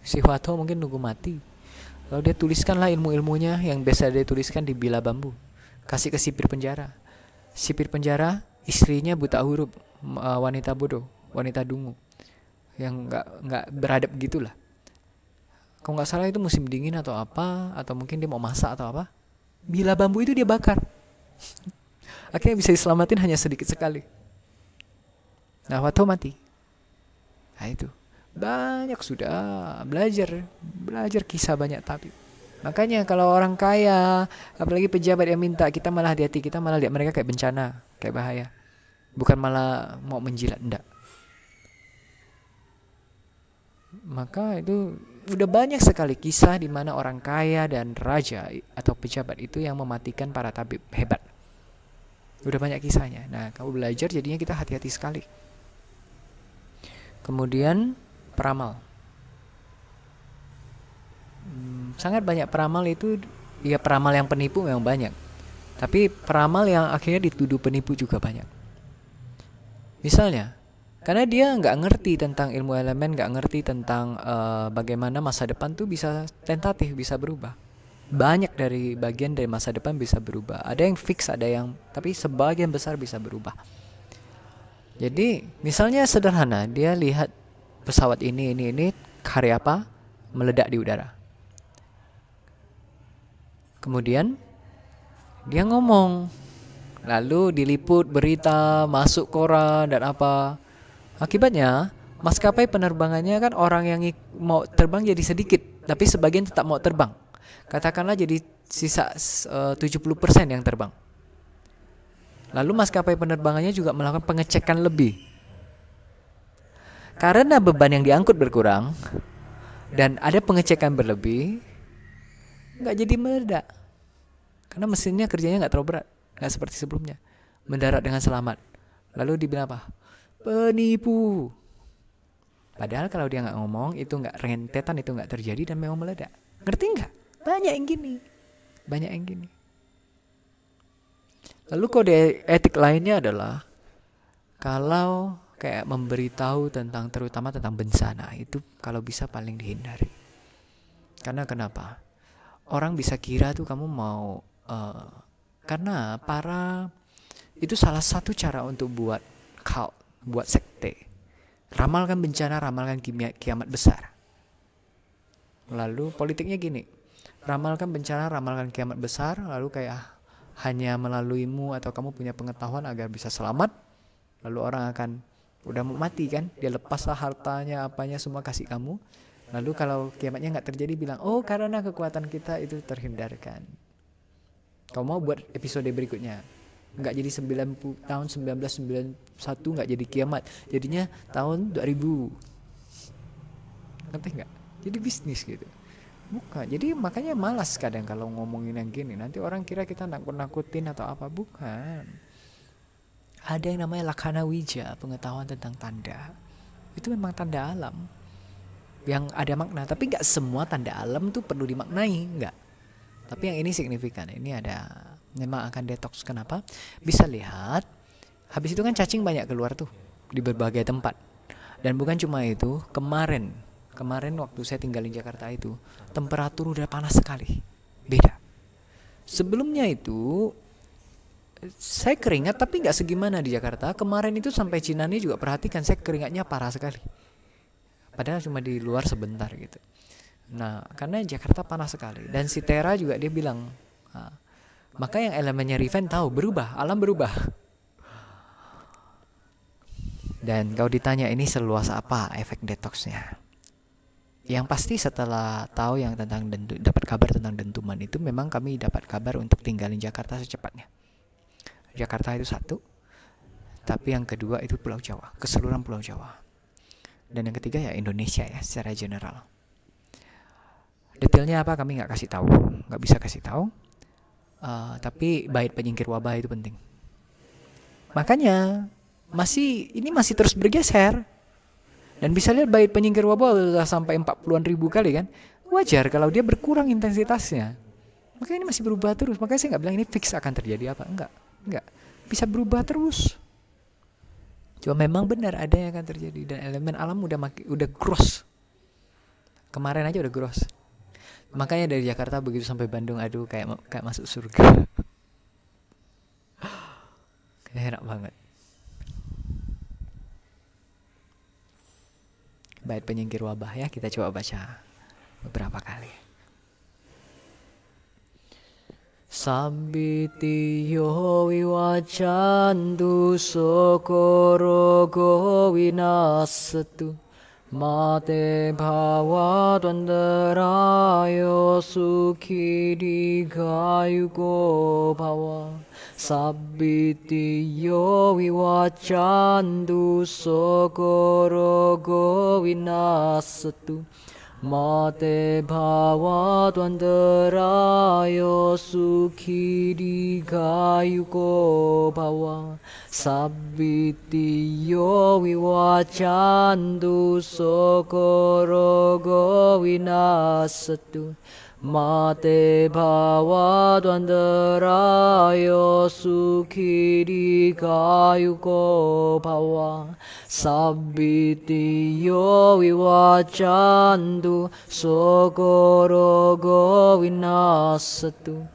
Si Hua Tuo mungkin nunggu mati. Lalu dia tuliskanlah ilmu-ilmunya yang biasa dia tuliskan di bila bambu, kasih ke sipir penjara. Sipir penjara, istrinya buta huruf, wanita bodoh, wanita dungu. Yang nggak beradab gitulah. Kalau nggak salah itu musim dingin atau apa, atau mungkin dia mau masak atau apa, bila bambu itu dia bakar. Akhirnya bisa diselamatin hanya sedikit sekali. Nah, waktu mati. Nah itu banyak sudah belajar kisah banyak tabib. Makanya kalau orang kaya, apalagi pejabat yang minta, kita malah hati-hati, kita malah lihat mereka kayak bencana, kayak bahaya. Bukan malah mau menjilat, enggak. Maka itu udah banyak sekali kisah di mana orang kaya dan raja atau pejabat itu yang mematikan para tabib hebat. Udah banyak kisahnya. Nah, kamu belajar jadinya kita hati-hati sekali. Kemudian peramal. Sangat banyak peramal itu, ya peramal yang penipu memang banyak. Tapi peramal yang akhirnya dituduh penipu juga banyak. Misalnya, karena dia nggak ngerti tentang ilmu elemen, nggak ngerti tentang bagaimana masa depan tuh bisa tentatif, bisa berubah. Banyak dari bagian dari masa depan bisa berubah. Ada yang fix, ada yang, tapi sebagian besar bisa berubah. Jadi misalnya sederhana, dia lihat pesawat ini hari apa meledak di udara. Kemudian dia ngomong, lalu diliput berita, masuk koran dan apa. Akibatnya maskapai penerbangannya kan orang yang mau terbang jadi sedikit Tapi sebagian tetap mau terbang. Katakanlah jadi sisa 70% yang terbang. Lalu maskapai penerbangannya juga melakukan pengecekan lebih. Karena beban yang diangkut berkurang dan ada pengecekan berlebih, nggak jadi meledak. Karena mesinnya kerjanya nggak terlalu berat, nggak seperti sebelumnya. Mendarat dengan selamat. Lalu dibilang apa? Penipu. Padahal kalau dia nggak ngomong, itu nggak rentetan, itu nggak terjadi dan memang meledak. Ngerti nggak? Banyak yang gini. Lalu kode etik lainnya adalah kalau kayak memberitahu terutama tentang bencana, itu kalau bisa paling dihindari. Karena kenapa? Orang bisa kira tuh kamu mau karena itu salah satu cara untuk buat cult, buat sekte. Ramalkan bencana, ramalkan kiamat besar. Lalu politiknya gini, ramalkan bencana, ramalkan kiamat besar, lalu kayak hanya melaluimu atau kamu punya pengetahuan agar bisa selamat. Lalu orang akan udah mau mati kan, dia lepaslah hartanya, apanya semua kasih kamu. Lalu kalau kiamatnya nggak terjadi bilang, oh karena kekuatan kita itu terhindarkan. Kau mau buat episode berikutnya, nggak jadi 90 tahun 1991 nggak jadi kiamat, jadinya tahun 2000. Ngerti nggak? Jadi bisnis gitu. Bukan. Jadi makanya malas kadang kalau ngomongin yang gini. Nanti orang kira kita nakut-nakutin atau apa. Bukan. Ada yang namanya Lakkhana Wija, pengetahuan tentang tanda. Itu memang tanda alam yang ada makna. Tapi nggak semua tanda alam tuh perlu dimaknai. Nggak. Tapi yang ini signifikan. Ini ada, memang akan detox. Kenapa? Bisa lihat. Habis itu kan cacing banyak keluar tuh di berbagai tempat. Dan bukan cuma itu, kemarin waktu saya tinggal di Jakarta itu, temperatur udah panas sekali. Beda. Sebelumnya itu saya keringat tapi nggak segimana di Jakarta. Kemarin itu sampai Cinane juga perhatikan, saya keringatnya parah sekali. Padahal cuma di luar sebentar gitu. Nah, karena Jakarta panas sekali. Dan si Tera juga dia bilang, maka yang elemennya Riven tahu berubah, alam berubah. Dan kau ditanya ini seluas apa efek detoxnya? Yang pasti setelah tahu yang tentang dapat kabar tentang dentuman itu, memang kami dapat kabar untuk tinggalin Jakarta secepatnya. Jakarta itu satu, tapi yang kedua itu Pulau Jawa, keseluruhan Pulau Jawa. Dan yang ketiga ya Indonesia ya secara general. Detailnya apa kami nggak kasih tahu, nggak bisa kasih tahu. Tapi bait penyingkir wabah itu penting. Makanya ini masih terus bergeser. Dan bisa lihat bait penyingkir wabah sudah sampai 40-an ribu kali kan. Wajar kalau dia berkurang intensitasnya. Makanya ini masih berubah terus. Makanya saya nggak bilang ini fix akan terjadi apa. Enggak. Bisa berubah terus. Cuma memang benar ada yang akan terjadi. Dan elemen alam udah gross. Kemarin aja udah gross. Makanya dari Jakarta begitu sampai Bandung, aduh kayak masuk surga. Kayak enak banget. Bait penyingkir wabah ya, kita coba baca beberapa kali. Sabbitiyo vivacantu sokorogo vinasatu mate bhava dvandarayo sukhi dikayuko bhava. Sabbitiyo vivacantu sokorogo vinasatu mate bhava dvandarayo sukhi dikayuko bhava. Sabbitiyo vivacantu sokorogo vinasatu mate bhava dvandarayo sukhi dikayuko bhava. Sabbitiyo vivacantu sokorogo vinasatu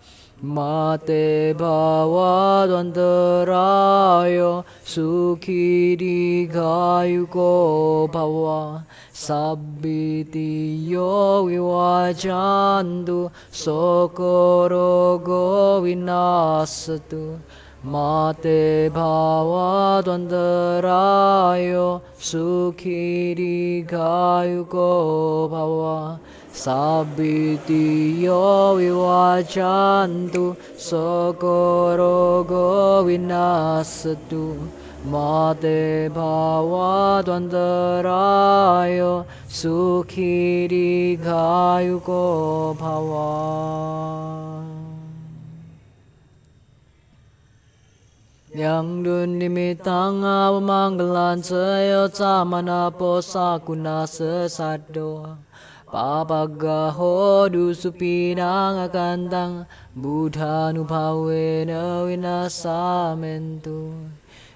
mate bhava dvandarayo sukhi dikayuko bhava. Sabbitiyo vivacantu sokorogo vinasatu mate bhava dvandarayo sukhi dikayuko bhava. Sabitiyo vivacantu sokorogo vinasatu mate bhavadvantarayo sukhirigayuko bhava. Yang dunimitang awamanggalan sayo samana posakuna sesado papagaho dusupinang akantang buddhanubhavena vinasamentu.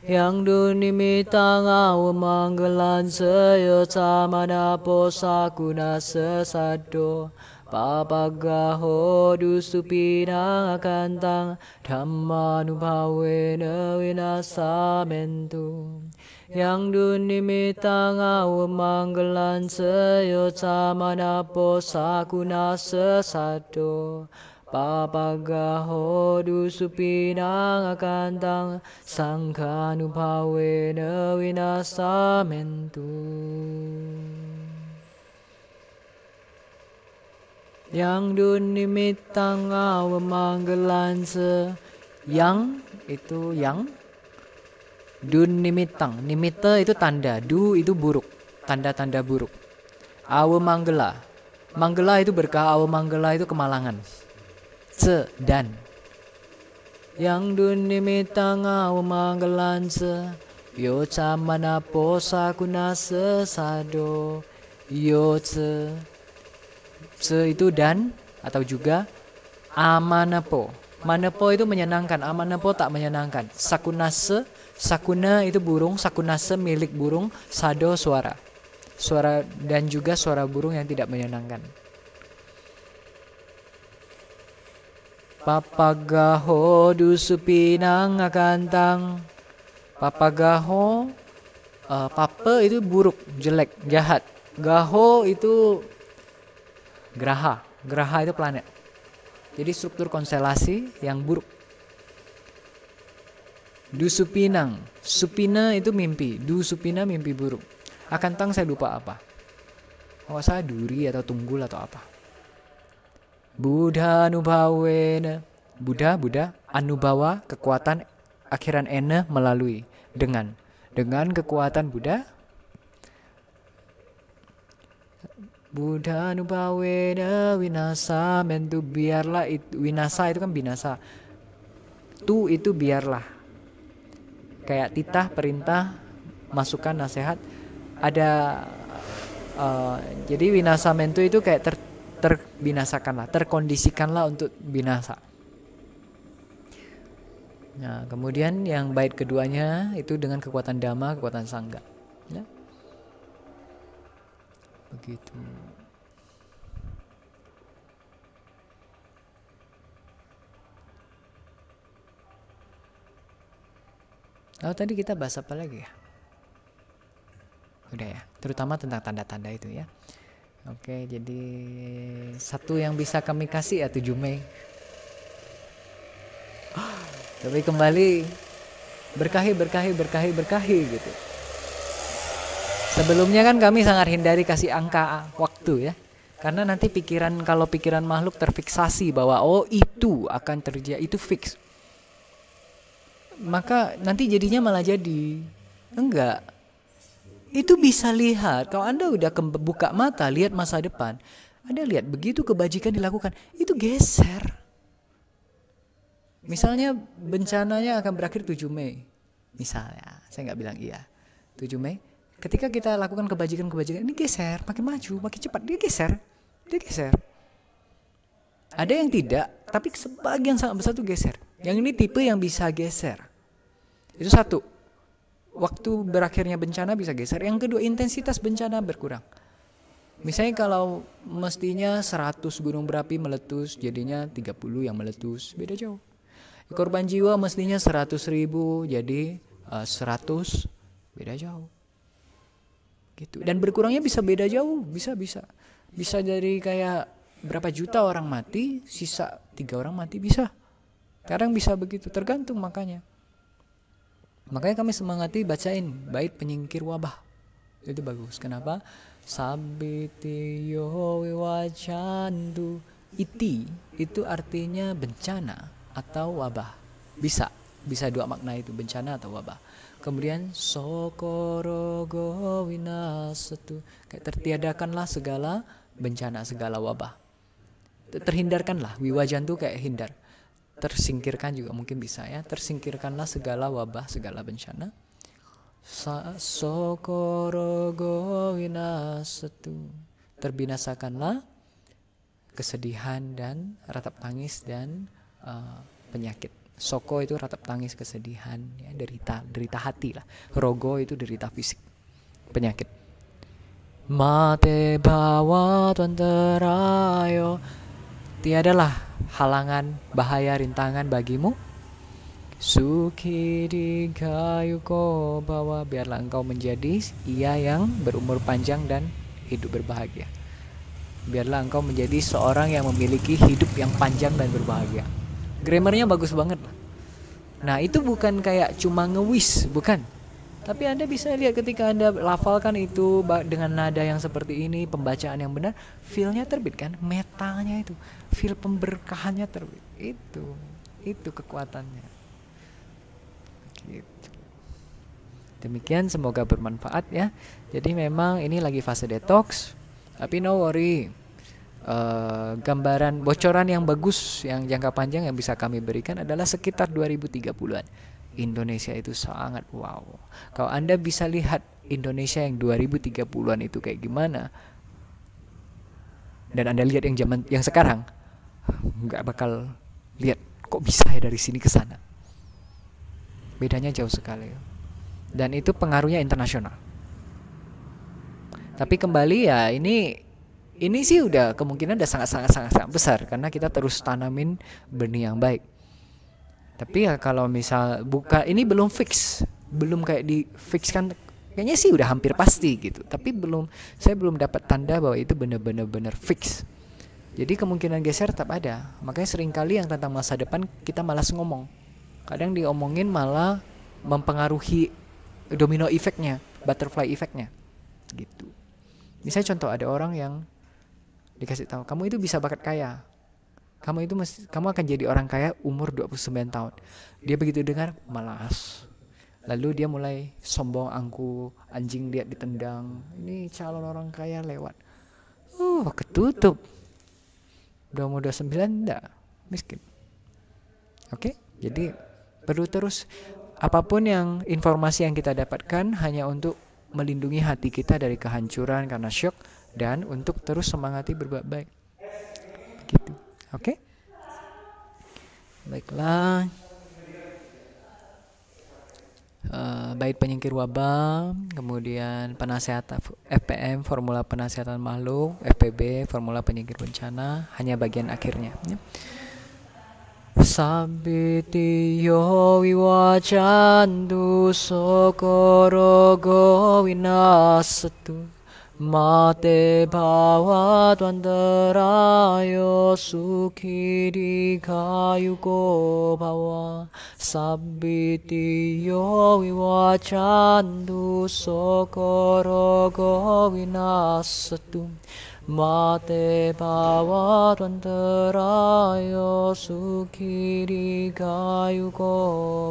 Yang dunimitang awamanggalan sayo samana posakuna sesado papagaho dusupinang akantang dhammanubhavena vinasamentu. Yang dunimitang awamanggalan sayo samana posakuna sesado papagaho dusupinang akantang sanghanubhavena vinasamentu. Yang dunimitang awamanggalan yang itu yang dunimitang, nimitta itu tanda, du itu buruk, tanda-tanda buruk. Awamanggala, manggala itu berkah, awamanggala itu kemalangan. Dan yang dunimitang awamanggalan yo camana posakuna sesado yo itu dan atau juga amanapo. Manapo itu menyenangkan, amanapo tak menyenangkan. Sakunase, sakuna itu burung, sakunase milik burung, sado suara. Suara dan juga suara burung yang tidak menyenangkan. Papagaho dusupinang akantang. Papagaho papa itu buruk, jelek, jahat. Gaho itu graha. Graha itu planet. Jadi struktur konstelasi yang buruk. Dusupinang. Supina itu mimpi. Dusupina mimpi buruk. Akantang saya lupa apa. Oh saya duri atau tunggul atau apa. Buddha anubhawena. Buddha anubawa kekuatan akhiran ene melalui dengan kekuatan Buddha. Buddha anubhawena winasa mentu biarlah itu, winasa itu kan binasa. Tu itu biarlah. Kayak titah, perintah, masukan, nasihat. Ada jadi winasa mentu itu kayak terbinasakanlah, terkondisikanlah untuk binasa. Nah, kemudian yang bait keduanya itu dengan kekuatan dhamma, kekuatan sangga. Ya. Begitu. Lalu tadi kita bahas apa lagi ya? Udah ya, terutama tentang tanda-tanda itu ya. Oke, jadi satu yang bisa kami kasih ya 7 Mei. Tapi kembali berkahi gitu. Sebelumnya kan kami sangat hindari kasih angka waktu ya. Karena nanti kalau pikiran makhluk terfiksasi bahwa oh itu akan terjadi, itu fix. Maka nanti jadinya malah jadi enggak. Itu bisa lihat kalau Anda udah buka mata lihat masa depan. Anda lihat begitu kebajikan dilakukan, itu geser. Misalnya bencananya akan berakhir 7 Mei. Misalnya, saya nggak bilang iya. 7 Mei. Ketika kita lakukan kebajikan ini geser, makin maju, makin cepat dia geser. Ada yang tidak, tapi sebagian sangat besar itu geser. Yang ini tipe yang bisa geser. Itu satu. Waktu berakhirnya bencana bisa geser. Yang kedua, intensitas bencana berkurang. Misalnya kalau mestinya 100 gunung berapi meletus, jadinya 30 yang meletus, beda jauh. Korban jiwa mestinya 100.000, jadi 100, beda jauh. Gitu. Dan berkurangnya bisa beda jauh, bisa dari kayak berapa juta orang mati, sisa 3 orang mati bisa. Kadang bisa begitu, tergantung makanya. Makanya kami semangati bacain bait penyingkir wabah. Itu bagus. Kenapa? Sabitiyo wiwajandu. Iti itu artinya bencana atau wabah. Bisa dua makna itu, bencana atau wabah. Kemudian sokorogo winasetu, kayak tertiadakanlah segala bencana, segala wabah. Terhindarkanlah, wiwajantu kayak hindar. Tersingkirkan juga mungkin bisa ya. Tersingkirkanlah segala wabah, segala bencana. Sokorogo winasetu, terbinasakanlah kesedihan dan ratap tangis dan penyakit. Soko itu ratap tangis, kesedihan, ya, derita hati lah. Rogo itu derita fisik, penyakit. Mate bawa tuanterayo, tiadalah halangan, bahaya, rintangan bagimu. Suki digayuko bawa, biarlah engkau menjadi ia yang berumur panjang dan hidup berbahagia. Biarlah engkau menjadi seorang yang memiliki hidup yang panjang dan berbahagia. Grammarnya bagus banget. Nah itu bukan kayak cuma ngewis, bukan. Tapi Anda bisa lihat ketika Anda lafalkan itu dengan nada yang seperti ini, pembacaan yang benar, feel-nya terbit kan, metanya itu, feel pemberkahannya terbit. Itu kekuatannya. Gitu. Demikian, semoga bermanfaat ya. Jadi memang ini lagi fase detox, tapi no worry. Gambaran bocoran yang bagus yang jangka panjang yang bisa kami berikan adalah sekitar 2030-an. Indonesia itu sangat wow. Kalau Anda bisa lihat Indonesia yang 2030-an itu kayak gimana, dan Anda lihat yang sekarang, nggak bakal lihat kok bisa ya dari sini ke sana. Bedanya jauh sekali. Dan itu pengaruhnya internasional. Tapi kembali ya, ini sih udah kemungkinan udah sangat besar karena kita terus tanamin benih yang baik. Tapi ya kalau misal ini belum fix, belum kayak di fix kan, kayaknya sih udah hampir pasti gitu. Tapi saya belum dapat tanda bahwa itu benar-benar fix. Jadi kemungkinan geser tetap ada. Makanya seringkali yang tentang masa depan kita malas ngomong. Kadang diomongin malah mempengaruhi domino efeknya, butterfly efeknya gitu. Misalnya contoh, ada orang yang dikasih tahu, kamu itu bisa bakat kaya, kamu akan jadi orang kaya umur 29 tahun. Dia begitu dengar malas, lalu dia mulai sombong, angku, anjing lihat ditendang, ini calon orang kaya lewat, ketutup, udah umur 29 enggak, miskin. Oke? Jadi perlu terus, apapun yang informasi yang kita dapatkan hanya untuk melindungi hati kita dari kehancuran karena syok, dan untuk terus semangati berbuat baik. Begitu. Oke? Baiklah. Bait penyingkir wabah, kemudian penasehat FPM, formula penasehatan makhluk, FPB, formula penyingkir bencana, hanya bagian akhirnya ya. Sabitiyo wiwajandu sokorogo winasetu, mate bawa tuanterayo suki digayuko bawa. Sabitiyo wiwajandu sokorogo winasetu, mate bawa tuanterayo suki digayuko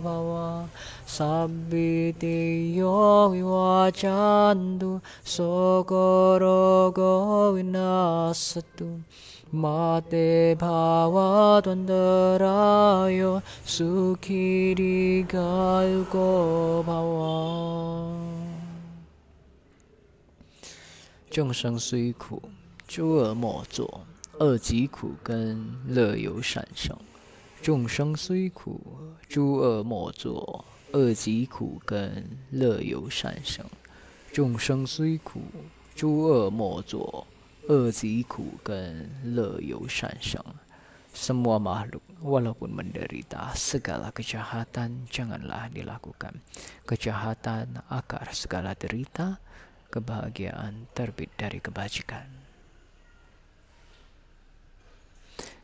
bawa. Sabitiyo wiwajandu sokorogo winasetu, mate bawa tuanterayo suki digayuko bawa. 众生虽苦，诸恶莫作，恶极苦根，乐由善生。众生虽苦，诸恶莫作，恶极苦根，乐由善生。众生虽苦，诸恶莫作，恶极苦根，乐由善生。Semua makhluk walaupun menderita segala kejahatan janganlah dilakukan. Kejahatan akar segala derita, kebahagiaan terbit dari kebajikan.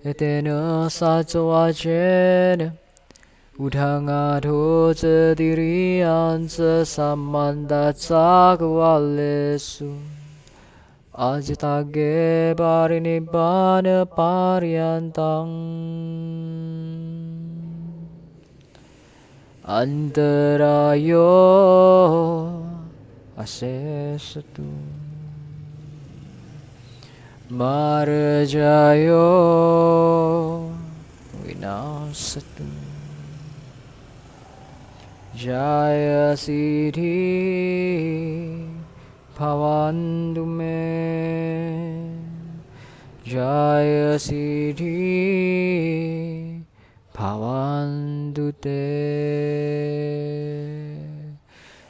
Etena saco ajena Udhangado cedirian sesamanda cakwalesu ajitage parinibbana paryantang antarayo asesatu marjayo winasatu Jaya Siddhi Bhavantu me Jaya Siddhi Bhavantu te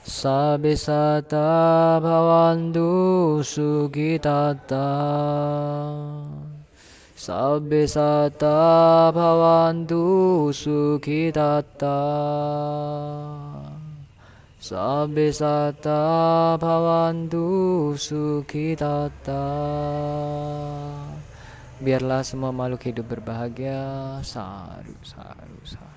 Sabbe satta bhavantu sukhitata Sabbe satta bhavantu sukhitata Sabbe satta bhavantu sukhitata. Biarlah semua makhluk hidup berbahagia. Saru, saru, saru.